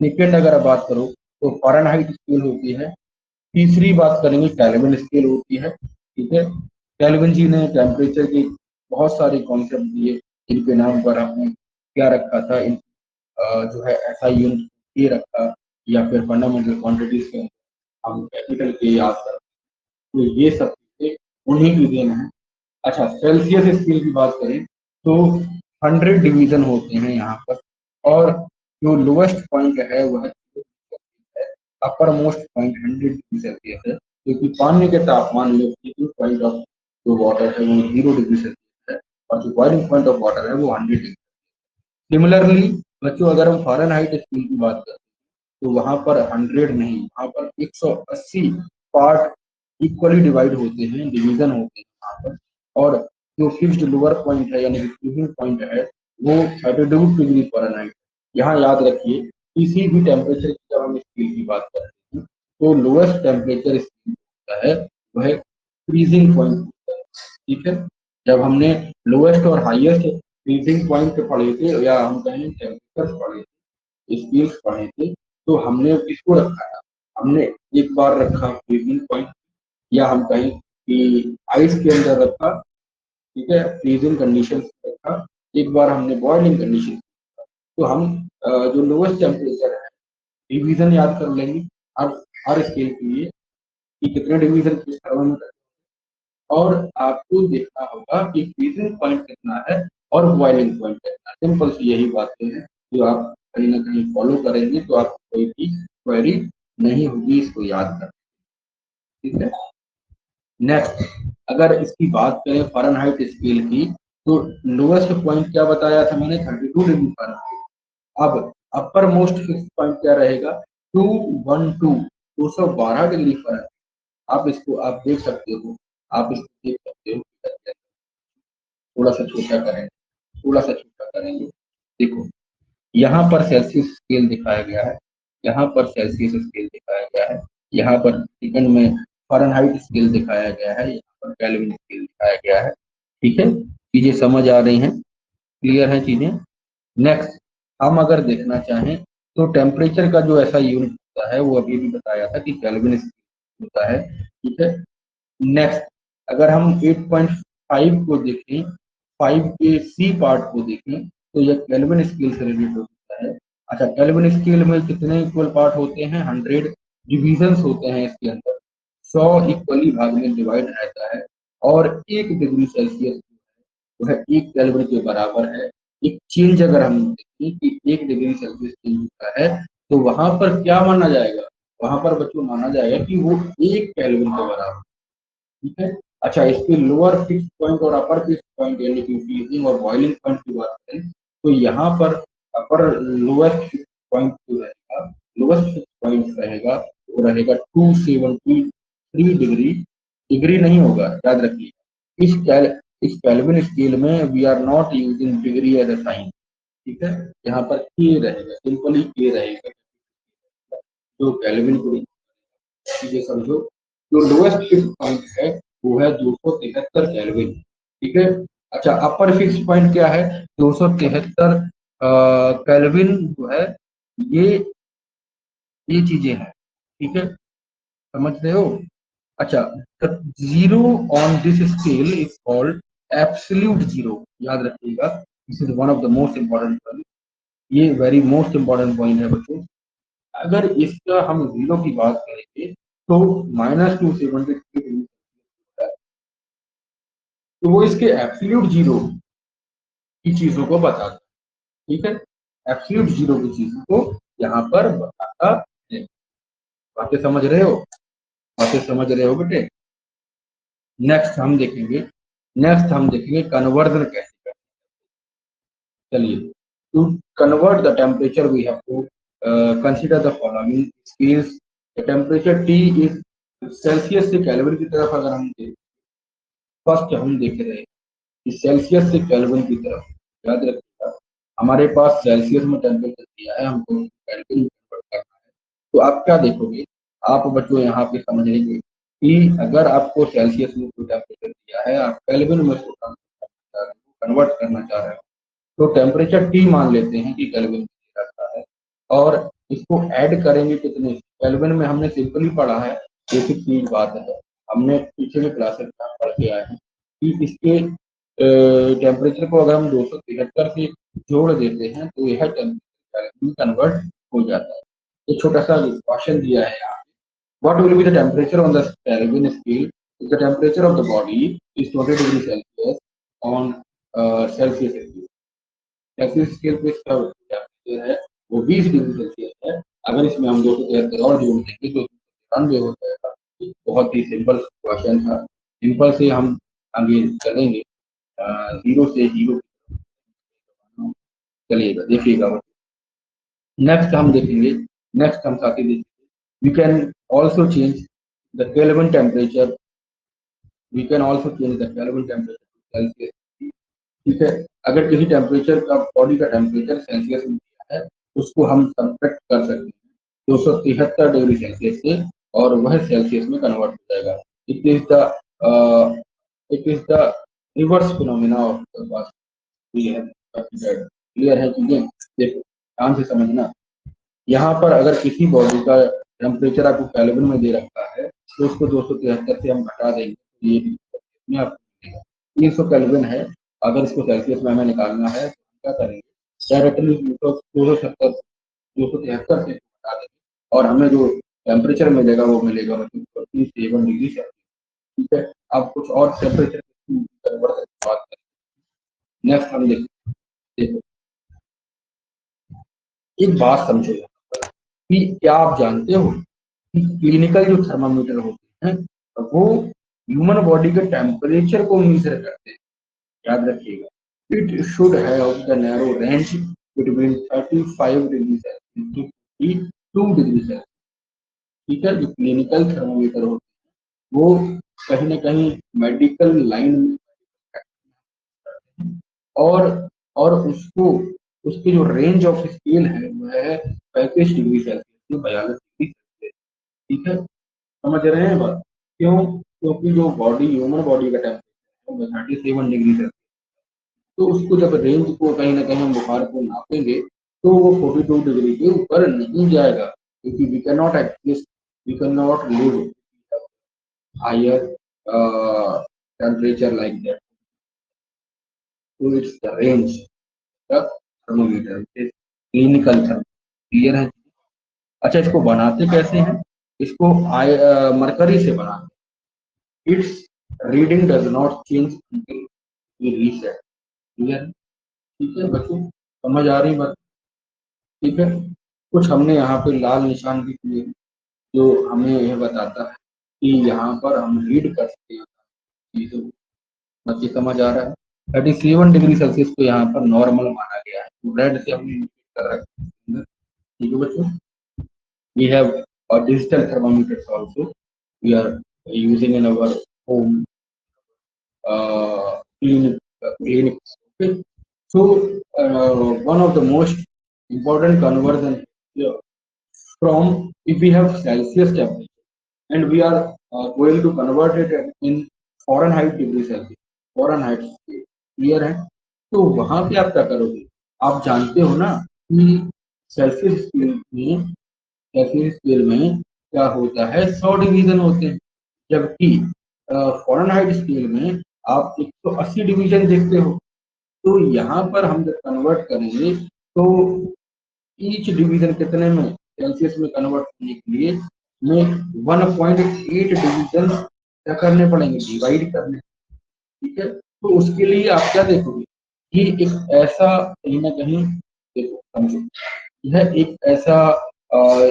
सेकेंड अगर आप बात करो तो फ़ारेनहाइट स्केल होती है। तीसरी बात करेंगे केल्विन स्केल होती है, ठीक है। केल्विन जी ने टेम्परेचर की बहुत सारे कॉन्सेप्ट दिए, जिनके नाम पर हमने क्या रखा था, इन जो है ऐसा यूनिट ये रखा, या फिर फंडामेंटल क्वांटिटीज के हम कैपिटल के याद कर, तो ये सब चीजें उन्हीं की देन है। अच्छा, सेल्सियस स्केल की बात करें तो 100 डिवीजन होते हैं यहाँ पर, और जो लोएस्ट पॉइंट है वह upper most point 100 degree Celsius है, क्योंकि पानी के तापमान में फ्रीजिंग पॉइंट ऑफ जो वाटर है वो 0 डिग्री सेल्सियस है, और जो बॉइलिंग पॉइंट ऑफ वाटर है वो 100 डिग्री। सिमिलरली बच्चों, अगर हम फ़ारेनहाइट स्केल की बात करें तो वहां पर 100 नहीं, वहां पर 180 पार्ट इक्वली डिवाइड होते हैं, डिवीजन होते हैं वहां पर। और जो फिक्स्ड लोअर पॉइंट है यानी कि फ्रीजिंग पॉइंट है वो 32 डिग्री फ़ारेनहाइट। यहाँ याद रखिए, किसी भी टेम्परेचर की जब हम स्केल की बात करते हैं तो लोएस्ट टेम्परेचर स्केल होता है वह फ्रीजिंग पॉइंट होता है, ठीक है। जब हमने लोएस्ट और हाईएस्ट फ्रीजिंग पॉइंट पढ़े थे, या हम कहें टेम्परेचर पढ़े थे, स्केल्स पढ़े थे, तो हमने किसको रखा था, हमने एक बार रखा फ्रीजिंग पॉइंट, या हम कहें कि आइस के अंदर रखा, ठीक है, फ्रीजिंग कंडीशन रखा, एक बार हमने बॉइलिंग कंडीशन। तो हम जो लोएस्ट टेम्परेचर है डिवीजन याद कर लेंगे हर हर स्केल के लिए कि कितने डिवीजन किस थर्मामीटर, और आपको देखना होगा कि फ्रीजिंग पॉइंट कितना है और बॉइलिंग पॉइंट कितना। सिंपल सी यही बातें हैं जो आप कहीं ना कहीं फॉलो करेंगे तो आपको कोई भी क्वेरी नहीं होगी इसको याद कर, ठीक है। नेक्स्ट, अगर इसकी बात करें फ़ारेनहाइट स्केल की, तो लोएस्ट पॉइंट क्या बताया था मैंने, 32 डिग्री फ़ारेनहाइट। अब अपर मोस्ट फिक्स पॉइंट क्या रहेगा, 212 डिग्री फ़ारेनहाइट। आप इसको आप देख सकते हो, आप इसको देख सकते हो, थोड़ा सा छोटा करें, थोड़ा सा छोटा करेंगे, देखो यहाँ पर सेल्सियस स्केल दिखाया गया है, यहाँ पर सेल्सियस स्केल दिखाया गया है, यहाँ पर सेकंड में फ़ारेनहाइट स्केल दिखाया गया है, यहाँ पर केल्विन स्केल दिखाया गया है, ठीक है। चीजें समझ आ रही हैं, क्लियर है चीजें। नेक्स्ट, हम अगर देखना चाहें तो टेम्परेचर का जो ऐसा यूनिट होता है वो अभी भी बताया था कि केल्विन स्केल होता है, ठीक है। नेक्स्ट, अगर हम 8.5 को देखें, 5 के सी पार्ट को देखें, तो यह केल्विन स्केल से रिलेटेड होता है। अच्छा, केल्विन स्केल में कितने इक्वल पार्ट होते हैं, 100 डिविजन्स होते हैं इसके अंदर, 100 इक्वली भाग में डिवाइड रहता है, और 1 डिग्री सेल्सियस वह 1 केल्विन के बराबर है। एक चेंज अगर हम देखें कि 1 डिग्री सेल्सियस चेंज होता है तो वहां पर क्या माना जाएगा, वहां पर बच्चों माना जाएगा कि वो 1 केल्विन के बराबर, ठीक है। अच्छा, इसके लोअर फिक्स पॉइंट और अपर फिक्स पॉइंट यानी कि फ्रीजिंग और बॉइलिंग पॉइंट की बात करें तो यहाँ पर अपर लोएस्ट फिक्स पॉइंट जो रहेगा, लोएस्ट फिक्स पॉइंट रहेगा वो रहेगा 273 डिग्री। डिग्री नहीं होगा, याद रखिए। इस केल्विन स्केल में we are not using degree as a sign, ठीक है। यहाँ पर के रहेगा, सिंपली के रहेगा, जो केल्विन को ये समझो। जो लोएस्ट फिक्स पॉइंट है वो है 273 केल्विन, ठीक है। अच्छा, अपर फिक्स पॉइंट क्या है? 273 केल्विन जो है, ये ये चीजें हैं, ठीक है, समझ रहे हो? अच्छा, zero on this scale is called absolute zero, याद रखिएगा। This is one of the most important point, ये वेरी मोस्ट इंपॉर्टेंट पॉइंट है बच्चों। अगर इसका हम जीरो की बात करेंगे तो -273 है, तो वो इसके एब्सोल्यूट जीरो की चीजों को बताता है, ठीक है। एब्सोल्यूट जीरो की चीजों को यहाँ पर बताता है। बातें समझ रहे हो? बातें समझ रहे हो बेटे? नेक्स्ट हम देखेंगे कन्वर्जन कैसे करते हैं। चलिए, to convert the temperature we have to consider the following scales. The temperature T is Celsius से केल्विन की तरफ अगर हम देखें, फर्स्ट हम देख रहे हैं कि सेल्सियस से केल्विन की तरफ, याद रखिएगा हमारे पास सेल्सियस में टेम्परेचर दिया है, हमको केल्विन में कन्वर्ट करना है। तो आप क्या देखोगे, आप बच्चों यहाँ पे समझ लेंगे कि अगर आपको सेल्सियस में कोई टेम्परेचर दिया है, आप केल्विन में उसको कन्वर्ट करना चाह रहे हो, तो टेम्परेचर टी मान लेते हैं कि केल्विन में रहता है, और इसको ऐड करेंगे कितने? केल्विन में हमने सिंपली पढ़ा है, बेसिक चीज बात है, हमने पीछे में क्लासेस में पढ़ के आए हैं कि इसके टेम्परेचर को अगर हम 273 से जोड़ देते हैं तो यह टेम्परेचर में कन्वर्ट हो जाता है। एक छोटा सा क्वेश्चन दिया है यहाँ, what will be the temperature on the Kelvin scale if the temperature of the body is 20 degree Celsius on Celsius scale? Celsius scale पे इसका टेम्परेचर है वो 20 डिग्री सेल्सियस है। अगर इसमें हम 273 और जोड़ देंगे तो 93 हो जाएगा। बहुत ही सिंपल क्वेश्चन था, सिंपल से हम आगे चलेंगे, जीरो से हीरो। चलिएगा देखिएगा, नेक्स्ट हम देखेंगे, नेक्स्ट हम साथ ही देखेंगे, we can also change the Kelvin temperature, we can also change the Kelvin temperature Celsius, ठीक है। अगर किसी टेम्परेचर का, बॉडी का टेम्परेचर सेल्सियस में दिया है, उसको हम सब्ट्रैक्ट कर सकते हैं 273 डिग्री सेल्सियस से, और वह सेल्सियस में कन्वर्ट हो जाएगा। It is the it is the reverse phenomena of the past we have considered. Clear है चीजें? देखो ध्यान से समझना, यहाँ पर अगर किसी बॉडी का टेम्परेचर आपको केल्विन में दे रखा है तो उसको 273 से हम घटा देंगे, ये में आपको 300 केल्विन है, अगर इसको सेल्सियस में हमें निकालना है तो क्या करेंगे, डायरेक्टली 273 से घटा देंगे और हमें जो टेम्परेचर मिलेगा वो मिलेगा 47 डिग्री सेल्सियस, ठीक है। अब कुछ और टेम्परेचर की बात करें, नेक्स्ट हम देखो एक बात समझो कि क्या आप जानते हो कि क्लिनिकल जो थर्मामीटर होते हैं वो ह्यूमन बॉडी के टेम्परेचर को मेजर करते हैं, याद रखिएगा। It should have the narrow range between 35 degree Celsius to 42 degree Celsius, ठीक है। जो क्लिनिकल थर्मामीटर होते हैं वो कहीं ना कहीं मेडिकल लाइन में, और उसको, उसकी जो रेंज ऑफ स्केल है वह है 35 डिग्री सेल्सियस से 42 डिग्री सेल्सियस, ठीक है। समझ रहे हैं बात? क्यों? क्योंकि जो बॉडी, ह्यूमन बॉडी का टेम्परेचर है वो 37 डिग्री सेल्सियस, तो उसको जब रेंज को कहीं ना कहीं हम बुखार को नापेंगे तो वो 42 डिग्री के ऊपर नहीं जाएगा, क्योंकि we can not exist, we can not live higher temperature like that, तो it's the range of thermometer, clinical thermometer. Clear है? अच्छा, इसको बनाते कैसे हैं? इसको मरकरी से बनाते हैं। It's reading does not change until we reset। Clear? ठीक है बच्चों, समझ आ रही बात? ठीक है। कुछ हमने यहाँ पे लाल निशान भी किए जो हमें यह बताता है कि यहाँ पर हम रीड कर सकते हैं चीजों को। बच्चे समझ आ रहा है? 37 डिग्री सेल्सियस को यहाँ पर नॉर्मल माना गया है, तो रेड से हमने indicate कर रखा है। ठीक है बच्चों, we have or digital thermometers also we are using in our home clinics. Okay. So one of the most important conversion here from, if we have Celsius temperature and we are going to convert it in Fahrenheit degree Celsius, Fahrenheit clear है? तो वहां पे आप क्या करोगे? आप जानते हो ना कि सेल्सियस स्केल में सेल्सियस स्केल में क्या होता है, 100 डिवीजन होते हैं, जबकि फॉरेनहाइट स्केल में आप 180 डिवीजन देखते हो। तो यहाँ पर हम जब कन्वर्ट करेंगे तो ईच डिवीजन कितने में, सेल्सियस में कन्वर्ट करने के लिए हमें 1.8 डिवीजन क्या करने पड़ेंगे, डिवाइड करने। ठीक है, तो उसके लिए आप क्या देखोगे, ये एक ऐसा कहीं ना कहीं, देखो समझो, यह एक ऐसा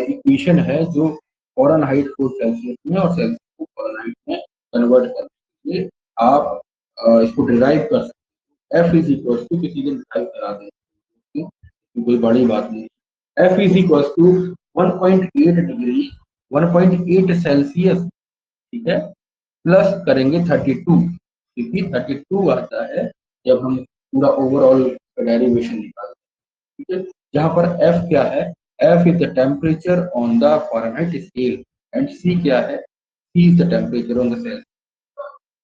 इक्वेशन है जो फॉरेनहाइट को सेल्सियस में और सेल्सियस को फॉरेनहाइट में कन्वर्ट करने के लिए आप इसको डिराइव कर सकते हो। एफ इज इक्वल टू, किसी दिन डिराइव करा दें, कोई बड़ी बात नहीं। F is equal to 1.8 degree 1.8 Celsius, ठीक है, प्लस करेंगे 32, क्योंकि 32 आता है जब हम पूरा ओवरऑल डेरिवेशन निकालते हैं। ठीक है, जहां पर एफ क्या है, F is the temperature on the Fahrenheit scale and C क्या है, C is the temperature on the Celsius.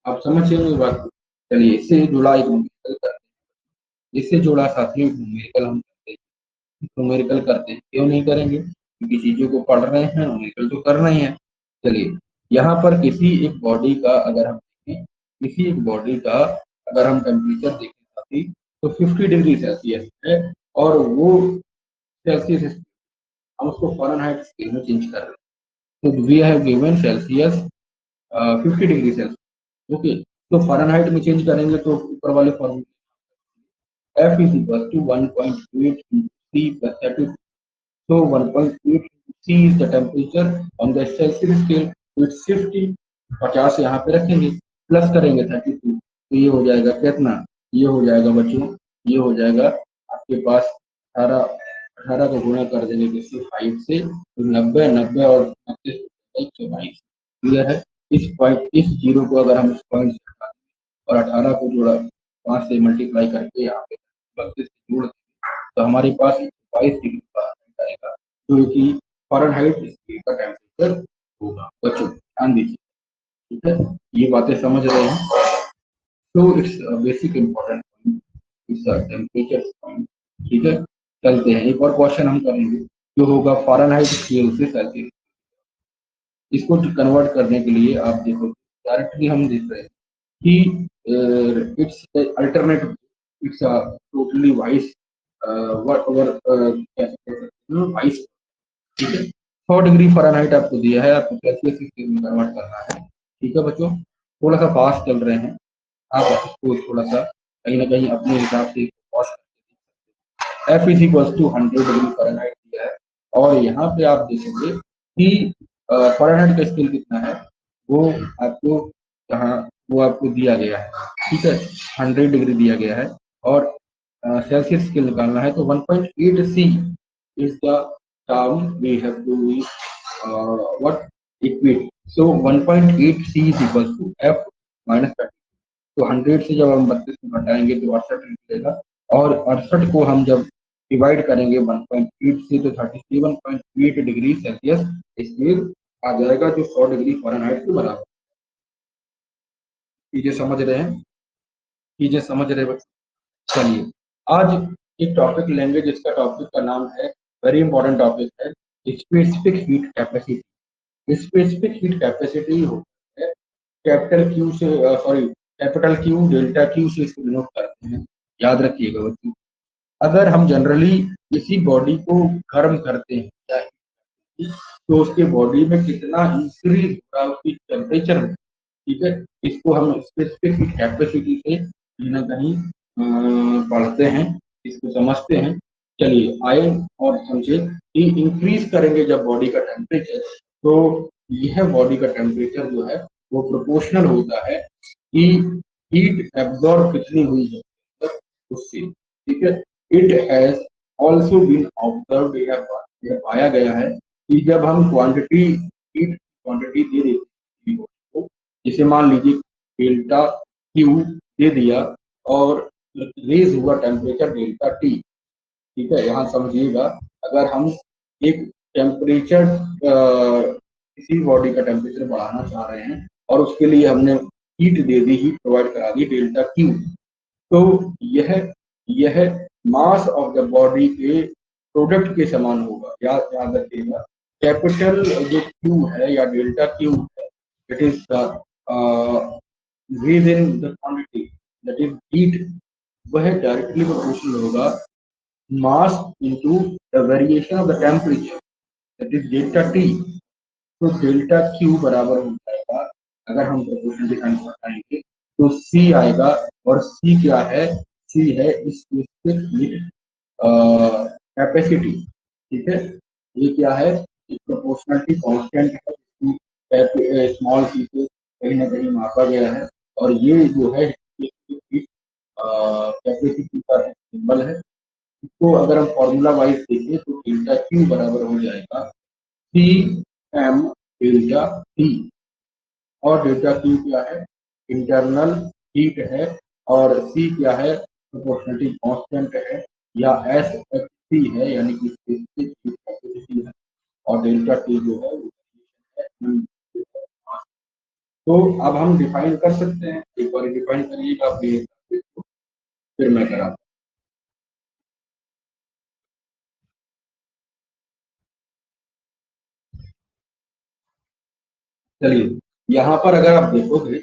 आप समझ रहे हो बात को? चलिए, इससे जुड़ा एक न्यूमेरिकल करते हैं, इससे जुड़ा साथी न्यूमेरिकल हम करते हैं। न्यूमेरिकल करते हैं, क्यों नहीं करेंगे, क्योंकि चीजों को पढ़ रहे हैं, न्यूमेरिकल तो करना ही है। चलिए, यहाँ पर किसी एक बॉडी का अगर हम देखें, किसी एक बॉडी का अगर हम टेम्परेचर देखें साथी, तो 50 डिग्री सेल्सियस है, और वो सेल्सियस हम उसको फॉरेनहाइट स्केल में चेंज कर रहे हैं। तो we have given Celsius 50 degree Celsius. Okay, तो फॉरेनहाइट में चेंज करेंगे तो ऊपर वाले फॉर्मूले, F is equal to 1.8 C plus 32. So 1.8 C is the temperature on the Celsius scale. तो it's 50, 50 यहाँ पे रखेंगे, प्लस करेंगे 32, तो ये हो जाएगा कितना, ये हो जाएगा बच्चों, ये हो जाएगा आपके पास 18, 18 को गुणा कर देंगे किसी 5 से, तो 90, 90 और 122, क्लियर है? इस पॉइंट, इस जीरो को अगर हम इस पॉइंट से हटा दें और 18 को जोड़ा 5 से मल्टीप्लाई करके यहाँ पे 32 से जोड़, तो हमारे पास 22 डिग्री फ़ारेनहाइट आएगा, जो कि फ़ारेनहाइट स्केल का टेम्परेचर होगा। बच्चों ध्यान दीजिए, ठीक है, ये बातें समझ रहे हैं? तो it's basic important point, its temperature point. ठीक है, चलते हैं, एक और क्वेश्चन हम करेंगे जो होगा फ़ारेनहाइट स्केल से सेल्सियस। इसको कन्वर्ट करने के लिए आप देखो, डायरेक्टली हम देख रहे हैं कि it's alternate, it's totally vice vice. ठीक है, 100 डिग्री फ़ारेनहाइट आपको दिया है, आपको सेल्सियस स्केल में कन्वर्ट करना है। ठीक है बच्चों, थोड़ा सा फास्ट चल रहे हैं, आप इसको थोड़ा सा कहीं ना कहीं अपने हिसाब से फास्ट करके, F is equal to 100 degree Fahrenheit दिया है, और यहाँ पे आप देखेंगे कि फ़ारेनहाइट का स्केल कितना है, वो आपको यहाँ वो आपको दिया गया है। ठीक है, 100 डिग्री दिया गया है, और सेल्सियस स्केल निकालना है, तो 1.8 C is the term we have to what equate. So 1.8 C is equals to F minus 30. तो 100 से जब हम 32 को घटाएंगे तो 68 निकलेगा, और 68 को हम जब डिवाइड करेंगे 1.8 से, तो 37.8 डिग्री सेल्सियस स्केल आ जाएगा, जो 100 डिग्री फ़ारेनहाइट के बराबर। चीजें समझ रहे हैं? चीजें समझ रहे बच्चे? चलिए, आज एक टॉपिक लेंगे जिसका टॉपिक का नाम है, वेरी इंपॉर्टेंट टॉपिक है, specific heat capacity. Specific heat capacity होता है कैपिटल क्यू से, sorry capital Q delta Q से इसको डिनोट करते हैं। याद रखिएगा बच्चों, अगर हम जनरली किसी बॉडी को गर्म करते हैं तो उसके बॉडी में कितना इंक्रीज हो रहा है उसकी टेम्परेचर में। ठीक है, इसको हम स्पेसिफिक हीट कैपेसिटी से कहीं ना कहीं पढ़ते हैं, इसको समझते हैं। चलिए आए और समझे कि इंक्रीज करेंगे जब बॉडी का टेम्परेचर, तो यह बॉडी का टेम्परेचर जो है वो प्रोपोर्शनल होता है कि हीट एब्जॉर्ब कितनी हुई है उससे। ठीक है, it has also been observed, यह पाया गया है कि जब हम क्वांटिटी हीट क्वांटिटी दे देते हैं को, जैसे मान लीजिए डेल्टा क्यू दे दिया और रेज हुआ टेम्परेचर डेल्टा टी, ठीक है। यहाँ समझिएगा, अगर हम एक टेम्परेचर किसी बॉडी का टेम्परेचर बढ़ाना चाह रहे हैं और उसके लिए हमने हीट दे दी, हीट प्रोवाइड करा दी डेल्टा क्यू, तो यह मास ऑफ द बॉडी के प्रोडक्ट के समान होगा। याद रखिएगा, कैपिटल जो क्यू है या डेल्टा क्यू है, it is raise in the quantity that is heat, वह डायरेक्टली प्रोपोर्शनल होगा mass into the variation of the temperature that is delta T. तो डेल्टा क्यू बराबर हो जाएगा, अगर हम प्रोपोर्शन डिफाइन कराएंगे तो सी आएगा, और सी क्या है, सी है स्पेसिफिक हीट कैपेसिटी, ठीक है। ये क्या है, प्रोपोर्शनलिटी कांस्टेंट है, स्मॉल सी से कहीं ना कहीं मापा गया है, और ये जो है कैपेसिटी का सिंबल है। इसको अगर हम फॉर्मूला वाइज देखें तो डेल्टा क्यू बराबर हो जाएगा सी एम डेल्टा टी, और डेल्टा क्यू क्या है, इंटरनल हीट है, और सी क्या है, प्रोपोर्शनलिटी कांस्टेंट है, या एस एफ सी है, यानी कि स्पेसिफिक हीट कैपेसिटी है, और डेल्टा टी जो है वो। तो अब हम डिफाइन कर सकते हैं, एक बार डिफाइन करिएगा अपने हिसाब से, तो फिर मैं करा। चलिए, यहाँ पर अगर आप देखोगे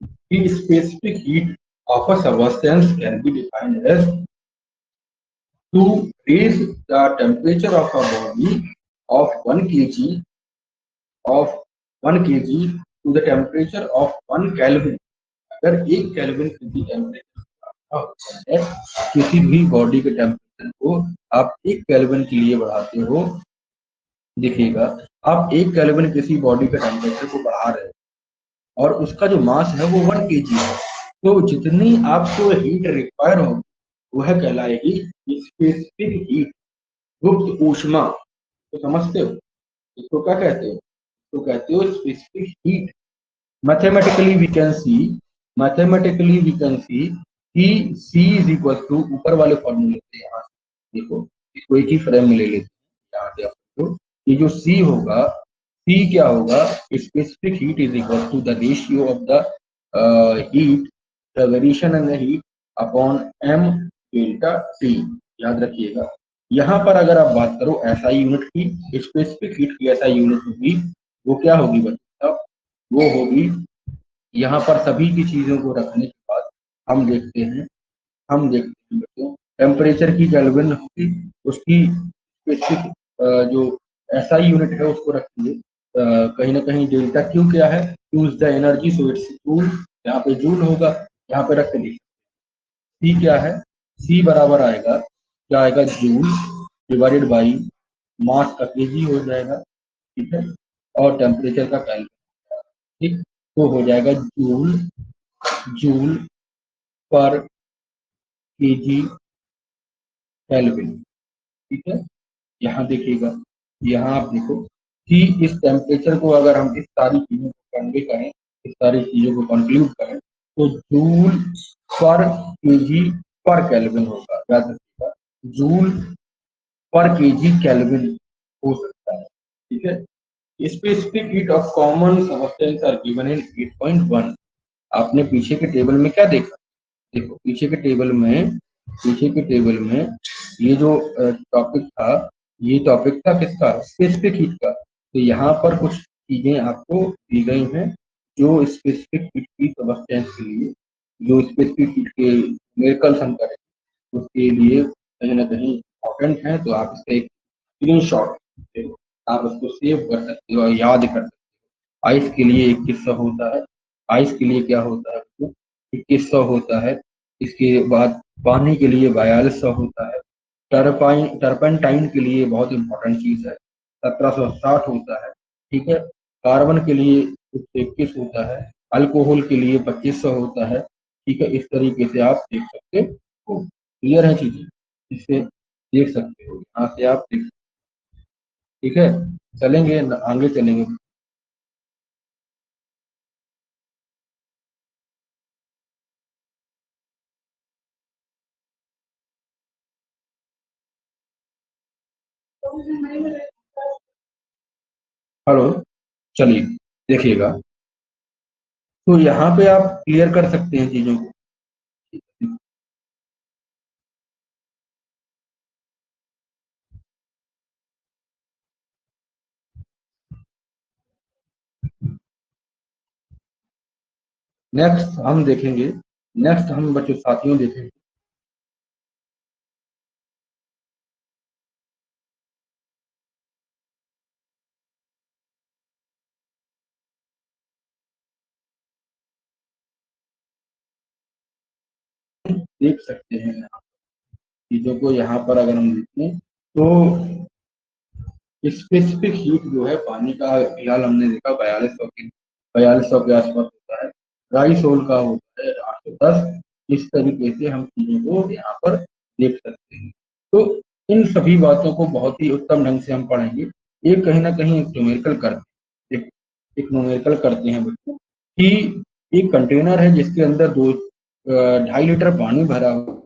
कि specific heat of a substance can be defined as to raise the temperature of a body of 1 kg of 1 kg to the temperature of 1 Kelvin। अगर 1 केल्विन किसी टेम्परेचर है, किसी भी बॉडी के टेम्परेचर को आप 1 केल्विन के लिए बढ़ाते हो, देखिएगा आप 1 केल्विन किसी बॉडी के टेम्परेचर को बढ़ा रहे हैं और उसका जो मास है वो 1 केजी है, तो जितनी आपको हीट रिक्वायर होगी वह कहलाएगी स्पेसिफिक हीट, गुप्त ऊष्मा। तो समझते हो इसको क्या कहते हो, तो कहते हो specific heat. Mathematically we can see, mathematically we can see कि C इज इक्वल टू, ऊपर वाले फॉर्मूले से यहाँ देखो, इसको एक ही फ्रेम में ले लेते हैं, यहाँ से आपको ये जो C होगा, C क्या होगा, specific heat is equal to the ratio of the heat, the variation in the heat upon m delta T। याद रखिएगा, यहाँ पर अगर आप बात करो SI यूनिट की, स्पेसिफिक हीट की SI यूनिट होगी, वो क्या होगी बच्चा, वो होगी, यहाँ पर सभी की चीजों को रखने के बाद हम देखते हैं, बच्चों टेम्परेचर की केल्विन होगी, उसकी स्पेसिफिक जो SI यूनिट है उसको रखिए, कहीं ना कहीं डेल्टा क्यू क्या है, use the energy, so it's joule, यहाँ पे जूल होगा, यहाँ पे रख दी। सी क्या है, सी बराबर आएगा, क्या आएगा, जूल डिवाइडेड बाई मास का केजी हो जाएगा, ठीक है, और टेम्परेचर का कैलकुलेट, ठीक, तो हो जाएगा जूल, जूल पर केजी केल्विन, ठीक है। यहाँ देखिएगा, यहाँ आप देखो कि इस टेम्परेचर को अगर हम इस सारी चीजों को कन्वे करें, इस सारी चीजों को कंक्लूड करें, तो जूल पर केजी पर केल्विन होगा। याद रखिएगा, जूल पर केजी केल्विन हो सकता है, ठीक है। Specific heat of common substance are given in 8.1। आपने पीछे के टेबल में क्या देखा, देखो पीछे के टेबल में, पीछे के टेबल में ये जो टॉपिक था, ये टॉपिक था किसका, स्पेसिफिक हीट का। तो यहाँ पर कुछ चीजें आपको दी गई हैं जो स्पेसिफिक हीट की सब्सटेंस के लिए, जो स्पेसिफिक हीट के न्यूमेरिकल्स हम करें उसके लिए कहीं ना कहीं इम्पोर्टेंट है। तो आप इसका एक स्क्रीन शॉट, आप उसको सेव कर सकते हो और याद कर सकते हो। आइस के लिए 2100 होता है, आइस के लिए क्या होता है, 2100 होता है। इसके बाद पानी के लिए 4200 होता है। टर्पेंटाइन के लिए बहुत इंपॉर्टेंट चीज है, 1760 होता है, ठीक है। कार्बन के लिए 121 होता है, अल्कोहल के लिए 2500 होता है, ठीक है। इस तरीके से आप देख सकते हो, क्लियर है चीजें, इससे देख सकते हो, यहाँ से आप देख सकते ठीक है, चलेंगे आगे चलेंगे। हेलो, चलिए देखिएगा, तो यहाँ पे आप क्लियर कर सकते हैं चीजों को। नेक्स्ट हम देखेंगे, नेक्स्ट हम बच्चों साथियों देखेंगे। देख सकते हैं यहाँ चीजों को, यहाँ पर अगर हम देखें तो स्पेसिफिक हीट जो है पानी का, फिलहाल हमने देखा 4200 के आसपास होता है। राइस ओल का होता है 810। इस तरीके से हम चीजों को यहाँ पर देख सकते हैं। तो इन सभी बातों को बहुत ही उत्तम ढंग से हम पढ़ेंगे। ये कहीं ना कहीं एक न्यूमेरिकल करते हैं, एक न्यूमेरिकल करते हैं बच्चों कि एक कंटेनर है जिसके अंदर 2.5 लीटर पानी भरा हुआ